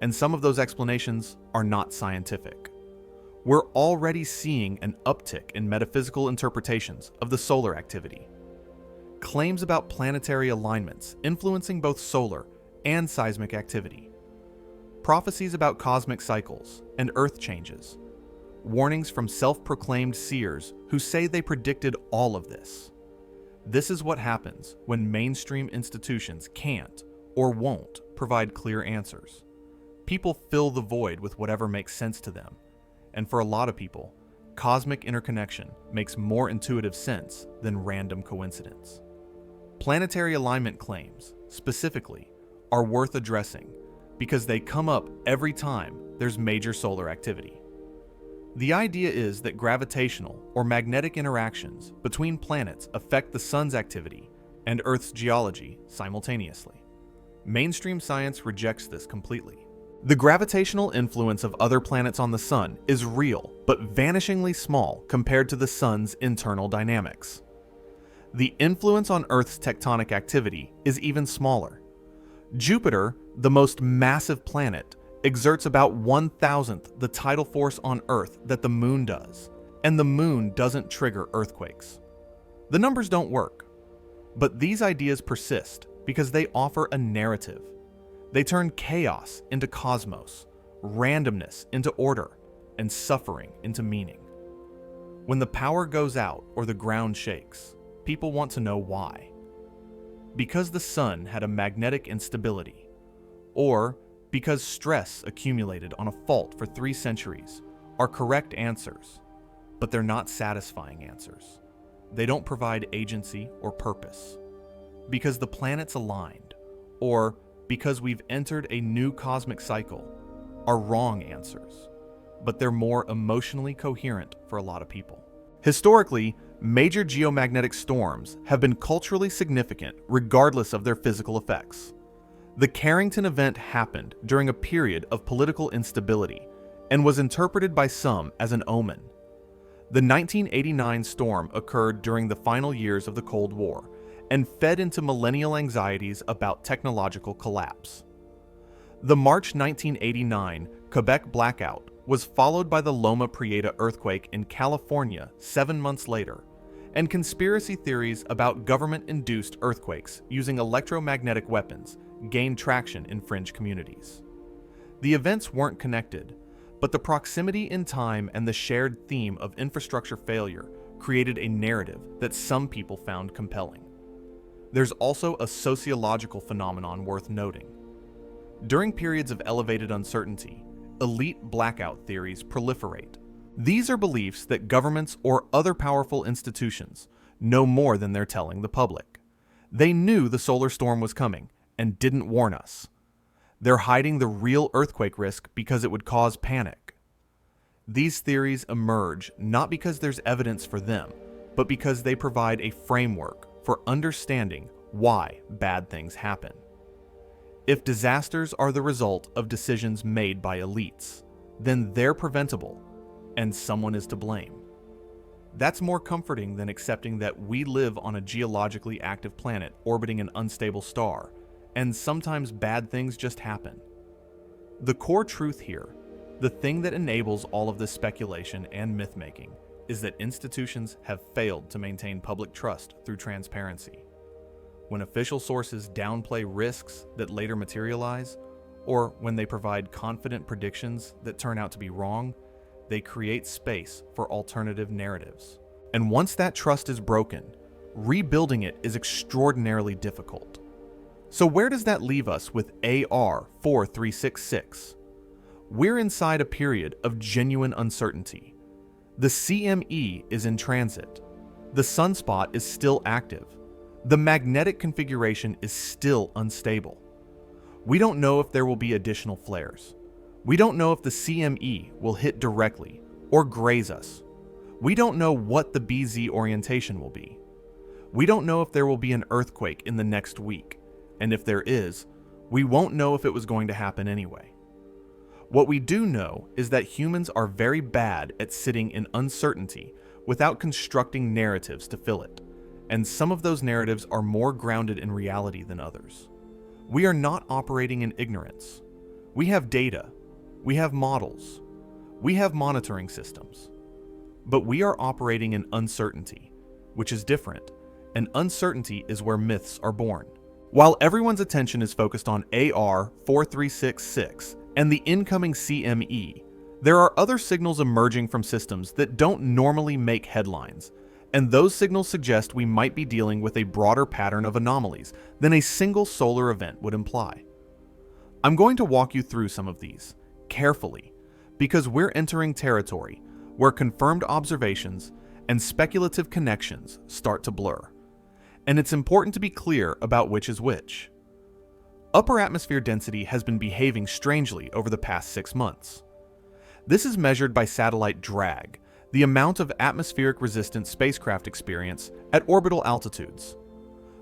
and some of those explanations are not scientific. We're already seeing an uptick in metaphysical interpretations of the solar activity. Claims about planetary alignments influencing both solar and seismic activity. Prophecies about cosmic cycles and earth changes. Warnings from self-proclaimed seers who say they predicted all of this. This is what happens when mainstream institutions can't or won't provide clear answers. People fill the void with whatever makes sense to them. And for a lot of people, cosmic interconnection makes more intuitive sense than random coincidence. Planetary alignment claims, specifically, are worth addressing because they come up every time there's major solar activity. The idea is that gravitational or magnetic interactions between planets affect the sun's activity and Earth's geology simultaneously. Mainstream science rejects this completely. The gravitational influence of other planets on the sun is real, but vanishingly small compared to the sun's internal dynamics. The influence on Earth's tectonic activity is even smaller. Jupiter, the most massive planet, exerts about 1,000th the tidal force on Earth that the Moon does, and the Moon doesn't trigger earthquakes. The numbers don't work, but these ideas persist because they offer a narrative. They turn chaos into cosmos, randomness into order, and suffering into meaning. When the power goes out or the ground shakes, people want to know why. Because the sun had a magnetic instability, or because stress accumulated on a fault for 3 centuries, are correct answers, but they're not satisfying answers. They don't provide agency or purpose. Because the planets aligned, or because we've entered a new cosmic cycle, are wrong answers, but they're more emotionally coherent for a lot of people. Historically, major geomagnetic storms have been culturally significant regardless of their physical effects. The Carrington event happened during a period of political instability and was interpreted by some as an omen. The 1989 storm occurred during the final years of the Cold War and fed into millennial anxieties about technological collapse. The March 1989 Quebec blackout was followed by the Loma Prieta earthquake in California 7 months later, and conspiracy theories about government-induced earthquakes using electromagnetic weapons gained traction in fringe communities. The events weren't connected, but the proximity in time and the shared theme of infrastructure failure created a narrative that some people found compelling. There's also a sociological phenomenon worth noting. During periods of elevated uncertainty, elite blackout theories proliferate. These are beliefs that governments or other powerful institutions know more than they're telling the public. They knew the solar storm was coming and didn't warn us. They're hiding the real earthquake risk because it would cause panic. These theories emerge not because there's evidence for them, but because they provide a framework for understanding why bad things happen. If disasters are the result of decisions made by elites, then they're preventable, and someone is to blame. That's more comforting than accepting that we live on a geologically active planet orbiting an unstable star, and sometimes bad things just happen. The core truth here, the thing that enables all of this speculation and myth-making, is that institutions have failed to maintain public trust through transparency. When official sources downplay risks that later materialize, or when they provide confident predictions that turn out to be wrong, they create space for alternative narratives. And once that trust is broken, rebuilding it is extraordinarily difficult. So where does that leave us with AR 4366? We're inside a period of genuine uncertainty. The CME is in transit. The sunspot is still active. The magnetic configuration is still unstable. We don't know if there will be additional flares. We don't know if the CME will hit directly or graze us. We don't know what the BZ orientation will be. We don't know if there will be an earthquake in the next week, and if there is, we won't know if it was going to happen anyway. What we do know is that humans are very bad at sitting in uncertainty without constructing narratives to fill it, and some of those narratives are more grounded in reality than others. We are not operating in ignorance. We have data. We have models. We have monitoring systems. But we are operating in uncertainty, which is different, and uncertainty is where myths are born. While everyone's attention is focused on AR 4366 and the incoming CME, there are other signals emerging from systems that don't normally make headlines, and those signals suggest we might be dealing with a broader pattern of anomalies than a single solar event would imply. I'm going to walk you through some of these, carefully, because we're entering territory where confirmed observations and speculative connections start to blur. And it's important to be clear about which is which. Upper atmosphere density has been behaving strangely over the past 6 months. This is measured by satellite drag, the amount of atmospheric-resistant spacecraft experience at orbital altitudes.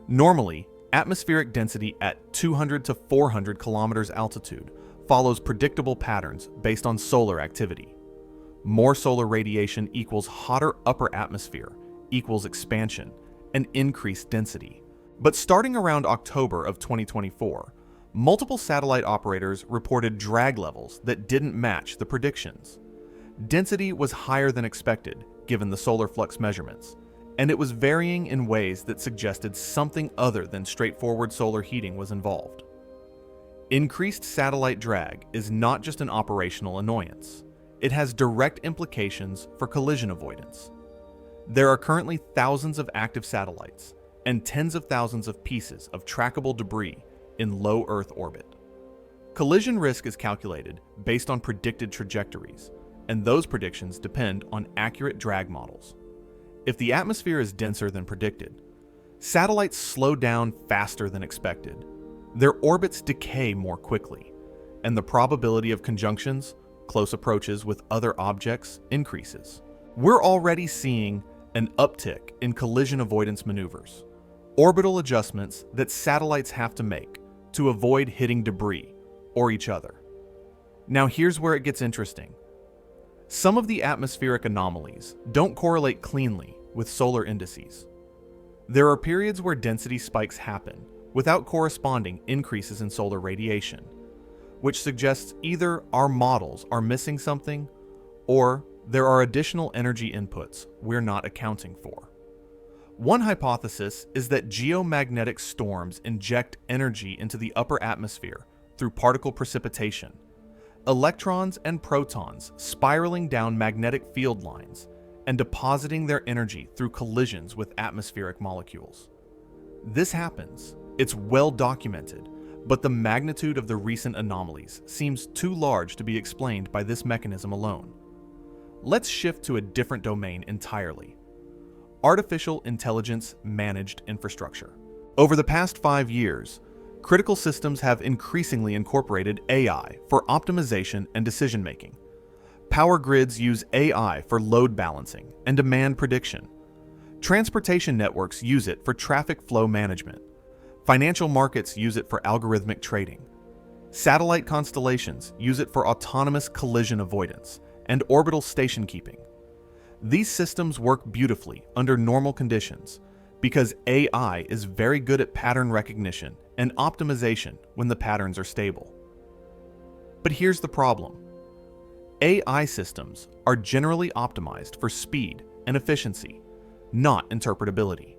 Normally, atmospheric density at 200 to 400 kilometers altitude follows predictable patterns based on solar activity. More solar radiation equals hotter upper atmosphere equals expansion, and increased density. But starting around October of 2024, multiple satellite operators reported drag levels that didn't match the predictions. Density was higher than expected, given the solar flux measurements, and it was varying in ways that suggested something other than straightforward solar heating was involved. Increased satellite drag is not just an operational annoyance. It has direct implications for collision avoidance. There are currently thousands of active satellites and tens of thousands of pieces of trackable debris in low Earth orbit. Collision risk is calculated based on predicted trajectories, and those predictions depend on accurate drag models. If the atmosphere is denser than predicted, satellites slow down faster than expected, their orbits decay more quickly, and the probability of conjunctions, close approaches with other objects, increases. We're already seeing an uptick in collision avoidance maneuvers, orbital adjustments that satellites have to make to avoid hitting debris or each other. Now here's where it gets interesting. Some of the atmospheric anomalies don't correlate cleanly with solar indices. There are periods where density spikes happen without corresponding increases in solar radiation, which suggests either our models are missing something or there are additional energy inputs we're not accounting for. One hypothesis is that geomagnetic storms inject energy into the upper atmosphere through particle precipitation, electrons and protons spiraling down magnetic field lines and depositing their energy through collisions with atmospheric molecules. This happens, it's well documented, but the magnitude of the recent anomalies seems too large to be explained by this mechanism alone. Let's shift to a different domain entirely: artificial intelligence managed infrastructure. Over the past 5 years, critical systems have increasingly incorporated AI for optimization and decision-making. Power grids use AI for load balancing and demand prediction. Transportation networks use it for traffic flow management. Financial markets use it for algorithmic trading. Satellite constellations use it for autonomous collision avoidance and orbital station keeping. These systems work beautifully under normal conditions because AI is very good at pattern recognition and optimization when the patterns are stable. But here's the problem. AI systems are generally optimized for speed and efficiency, not interpretability.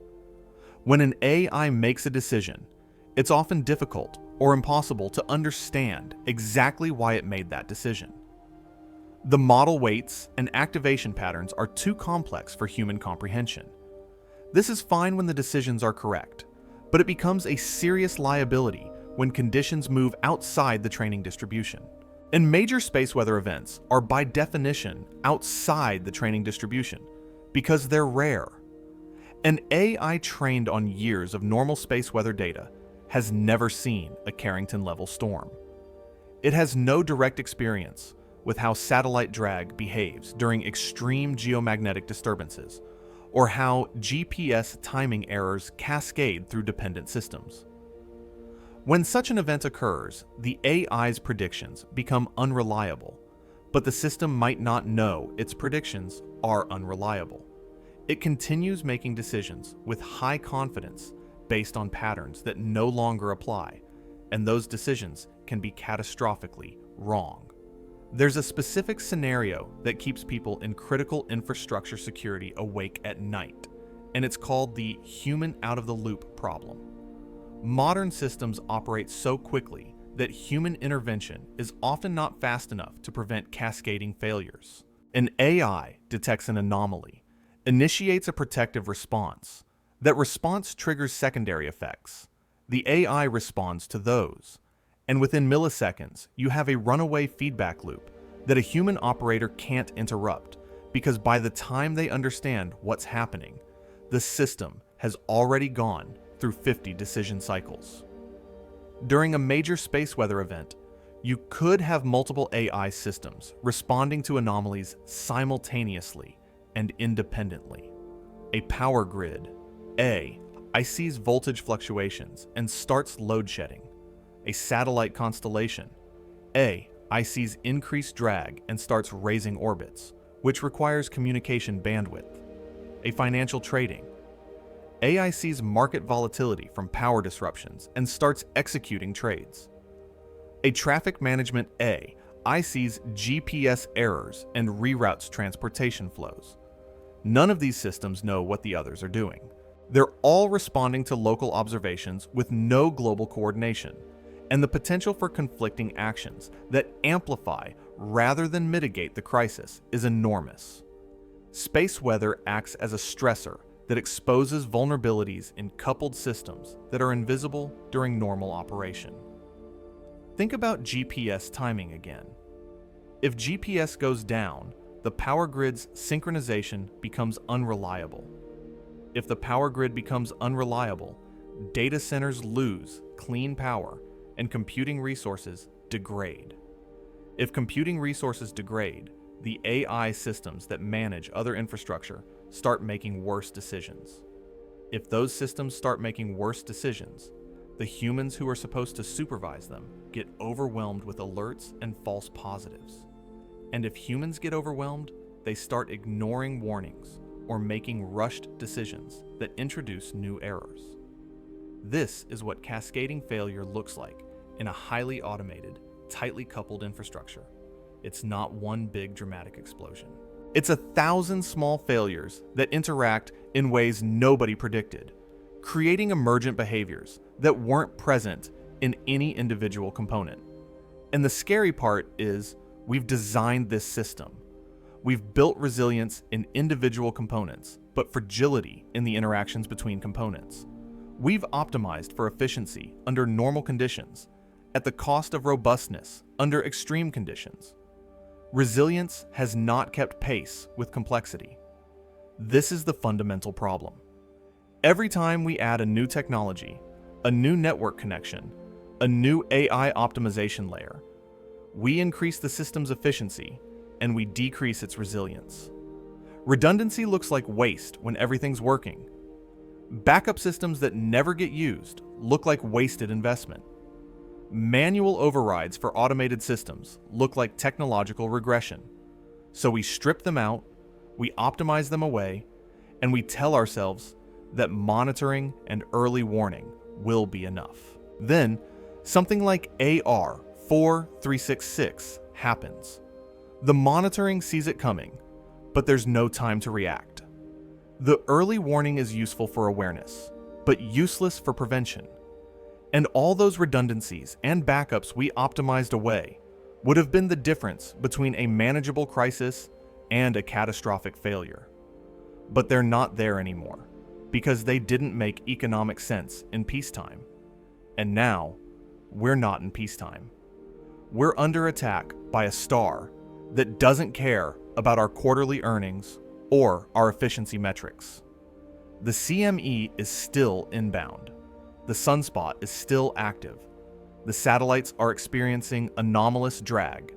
When an AI makes a decision, it's often difficult or impossible to understand exactly why it made that decision. The model weights and activation patterns are too complex for human comprehension. This is fine when the decisions are correct, but it becomes a serious liability when conditions move outside the training distribution. And major space weather events are by definition outside the training distribution because they're rare. An AI trained on years of normal space weather data has never seen a Carrington-level storm. It has no direct experience with how satellite drag behaves during extreme geomagnetic disturbances, or how GPS timing errors cascade through dependent systems. When such an event occurs, the AI's predictions become unreliable, but the system might not know its predictions are unreliable. It continues making decisions with high confidence based on patterns that no longer apply, and those decisions can be catastrophically wrong. There's a specific scenario that keeps people in critical infrastructure security awake at night, and it's called the human out-of-the-loop problem. Modern systems operate so quickly that human intervention is often not fast enough to prevent cascading failures. An AI detects an anomaly, initiates a protective response. That response triggers secondary effects. The AI responds to those, and within milliseconds, you have a runaway feedback loop that a human operator can't interrupt, because by the time they understand what's happening, the system has already gone through 50 decision cycles. During a major space weather event, you could have multiple AI systems responding to anomalies simultaneously and independently. A power grid, I sees voltage fluctuations and starts load shedding. A satellite constellation, I sees increased drag and starts raising orbits, which requires communication bandwidth. A financial trading, AI sees market volatility from power disruptions and starts executing trades. A traffic management AI sees GPS errors and reroutes transportation flows. None of these systems know what the others are doing. They're all responding to local observations with no global coordination, and the potential for conflicting actions that amplify rather than mitigate the crisis is enormous. Space weather acts as a stressor that exposes vulnerabilities in coupled systems that are invisible during normal operation. Think about GPS timing again. If GPS goes down, the power grid's synchronization becomes unreliable. If the power grid becomes unreliable, data centers lose clean power and computing resources degrade. If computing resources degrade, the AI systems that manage other infrastructure start making worse decisions. If those systems start making worse decisions, the humans who are supposed to supervise them get overwhelmed with alerts and false positives. And if humans get overwhelmed, they start ignoring warnings or making rushed decisions that introduce new errors. This is what cascading failure looks like in a highly automated, tightly coupled infrastructure. It's not one big dramatic explosion. It's 1,000 small failures that interact in ways nobody predicted, creating emergent behaviors that weren't present in any individual component. And the scary part is we've designed this system. We've built resilience in individual components, but fragility in the interactions between components. We've optimized for efficiency under normal conditions, at the cost of robustness under extreme conditions. Resilience has not kept pace with complexity. This is the fundamental problem. Every time we add a new technology, a new network connection, a new AI optimization layer, we increase the system's efficiency and we decrease its resilience. Redundancy looks like waste when everything's working. Backup systems that never get used look like wasted investment. Manual overrides for automated systems look like technological regression. So we strip them out, we optimize them away, and we tell ourselves that monitoring and early warning will be enough. Then, something like AR 4366 happens. The monitoring sees it coming, but there's no time to react. The early warning is useful for awareness, but useless for prevention. And all those redundancies and backups we optimized away would have been the difference between a manageable crisis and a catastrophic failure. But they're not there anymore, because they didn't make economic sense in peacetime. And now, we're not in peacetime. We're under attack by a star that doesn't care about our quarterly earnings or our efficiency metrics. The CME is still inbound. The Sunspot is still active. The satellites are experiencing anomalous drag.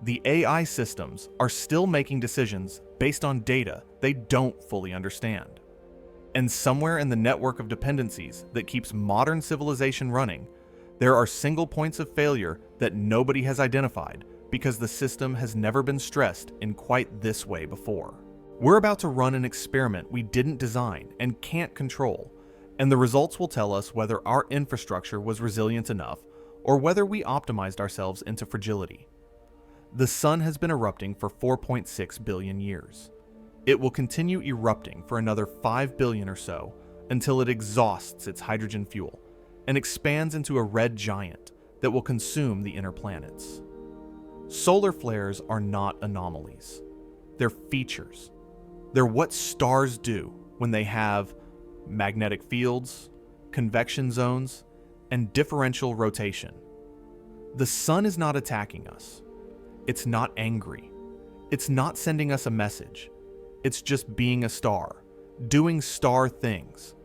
The AI systems are still making decisions based on data they don't fully understand. And somewhere in the network of dependencies that keeps modern civilization running, there are single points of failure that nobody has identified because the system has never been stressed in quite this way before. We're about to run an experiment we didn't design and can't control, and the results will tell us whether our infrastructure was resilient enough or whether we optimized ourselves into fragility. The sun has been erupting for 4.6 billion years. It will continue erupting for another 5 billion or so until it exhausts its hydrogen fuel and expands into a red giant that will consume the inner planets. Solar flares are not anomalies. They're features. They're what stars do when they have magnetic fields, convection zones, and differential rotation. The sun is not attacking us. It's not angry. It's not sending us a message. It's just being a star, doing star things,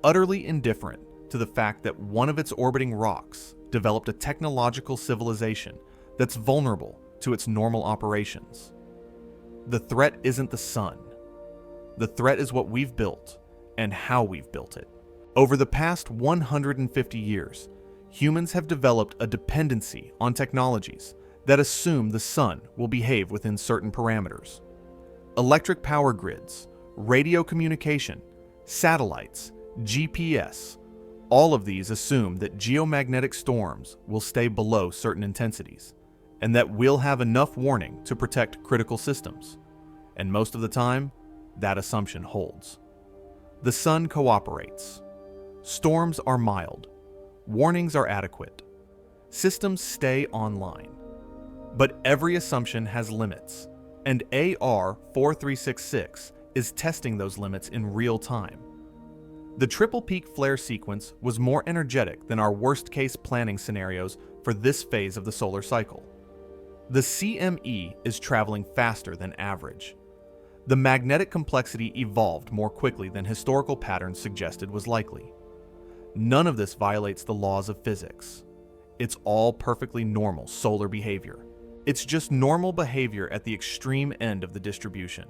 utterly indifferent to the fact that one of its orbiting rocks developed a technological civilization that's vulnerable to its normal operations. The threat isn't the sun. The threat is what we've built and how we've built it. Over the past 150 years, humans have developed a dependency on technologies that assume the sun will behave within certain parameters. Electric power grids, radio communication, satellites, GPS. All of these assume that geomagnetic storms will stay below certain intensities, and that we'll have enough warning to protect critical systems. And most of the time, that assumption holds. The sun cooperates. Storms are mild. Warnings are adequate. Systems stay online. But every assumption has limits, and AR 4366 is testing those limits in real time. The triple peak flare sequence was more energetic than our worst-case planning scenarios for this phase of the solar cycle. The CME is traveling faster than average. The magnetic complexity evolved more quickly than historical patterns suggested was likely. None of this violates the laws of physics. It's all perfectly normal solar behavior. It's just normal behavior at the extreme end of the distribution,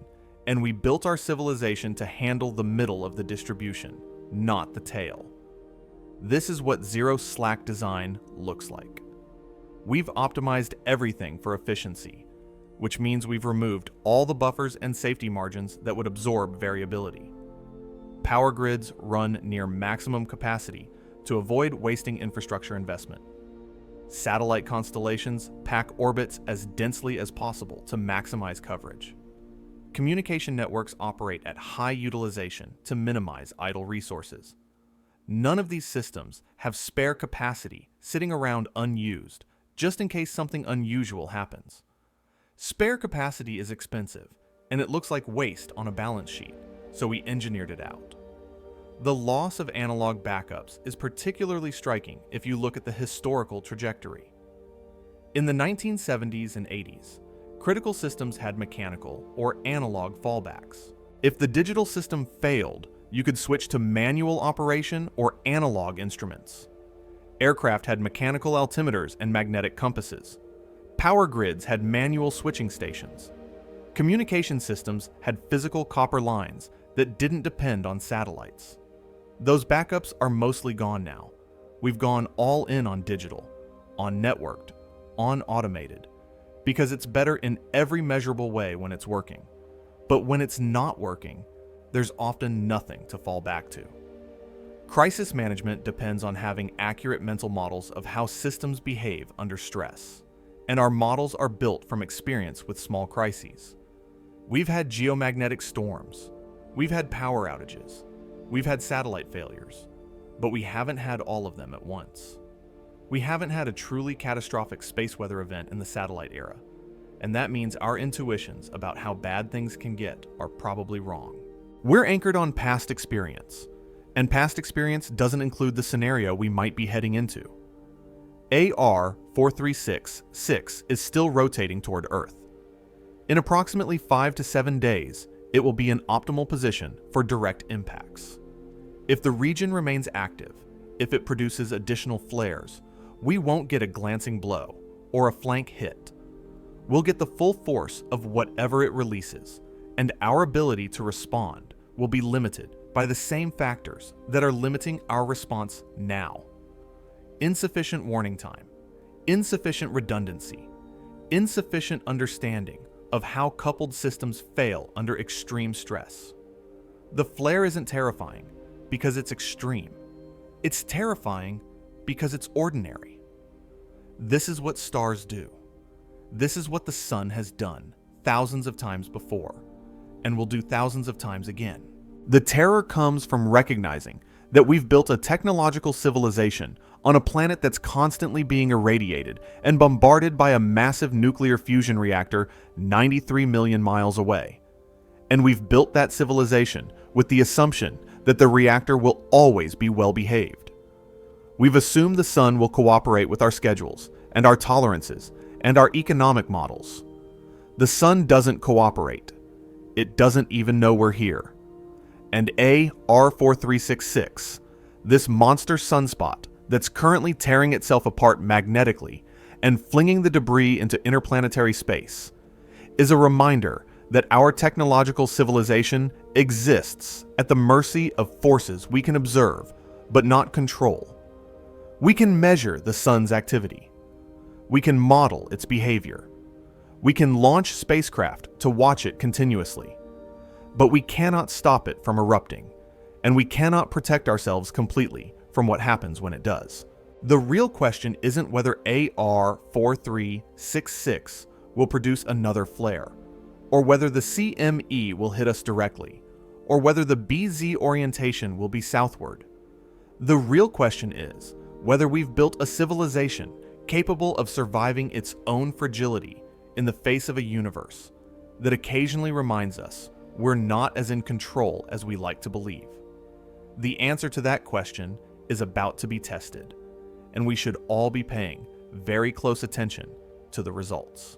and we built our civilization to handle the middle of the distribution, not the tail. This is what zero slack design looks like. We've optimized everything for efficiency, which means we've removed all the buffers and safety margins that would absorb variability. Power grids run near maximum capacity to avoid wasting infrastructure investment. Satellite constellations pack orbits as densely as possible to maximize coverage. Communication networks operate at high utilization to minimize idle resources. None of these systems have spare capacity sitting around unused, just in case something unusual happens. Spare capacity is expensive, and it looks like waste on a balance sheet, so we engineered it out. The loss of analog backups is particularly striking if you look at the historical trajectory. In the 1970s and 80s, critical systems had mechanical or analog fallbacks. If the digital system failed, you could switch to manual operation or analog instruments. Aircraft had mechanical altimeters and magnetic compasses. Power grids had manual switching stations. Communication systems had physical copper lines that didn't depend on satellites. Those backups are mostly gone now. We've gone all in on digital, on networked, on automated, because it's better in every measurable way when it's working. But when it's not working, there's often nothing to fall back to. Crisis management depends on having accurate mental models of how systems behave under stress, and our models are built from experience with small crises. We've had geomagnetic storms, we've had power outages, we've had satellite failures, but we haven't had all of them at once. We haven't had a truly catastrophic space weather event in the satellite era, and that means our intuitions about how bad things can get are probably wrong. We're anchored on past experience, and past experience doesn't include the scenario we might be heading into. AR 4366 is still rotating toward Earth. In approximately 5 to 7 days, it will be in optimal position for direct impacts. If the region remains active, if it produces additional flares, we won't get a glancing blow or a flank hit. We'll get the full force of whatever it releases, and our ability to respond will be limited by the same factors that are limiting our response now. Insufficient warning time, insufficient redundancy, insufficient understanding of how coupled systems fail under extreme stress. The flare isn't terrifying because it's extreme. It's terrifying because it's ordinary. This is what stars do. This is what the sun has done thousands of times before, and will do thousands of times again. The terror comes from recognizing that we've built a technological civilization on a planet that's constantly being irradiated and bombarded by a massive nuclear fusion reactor 93 million miles away. And we've built that civilization with the assumption that the reactor will always be well behaved. We've assumed the sun will cooperate with our schedules and our tolerances and our economic models. The sun doesn't cooperate. It doesn't even know we're here. And AR 4366, this monster sunspot that's currently tearing itself apart magnetically and flinging the debris into interplanetary space, is a reminder that our technological civilization exists at the mercy of forces we can observe but not control. We can measure the sun's activity. We can model its behavior. We can launch spacecraft to watch it continuously. But we cannot stop it from erupting, and we cannot protect ourselves completely from what happens when it does. The real question isn't whether AR 4366 will produce another flare, or whether the CME will hit us directly, or whether the BZ orientation will be southward. The real question is whether we've built a civilization capable of surviving its own fragility in the face of a universe that occasionally reminds us we're not as in control as we like to believe. The answer to that question is about to be tested, and we should all be paying very close attention to the results.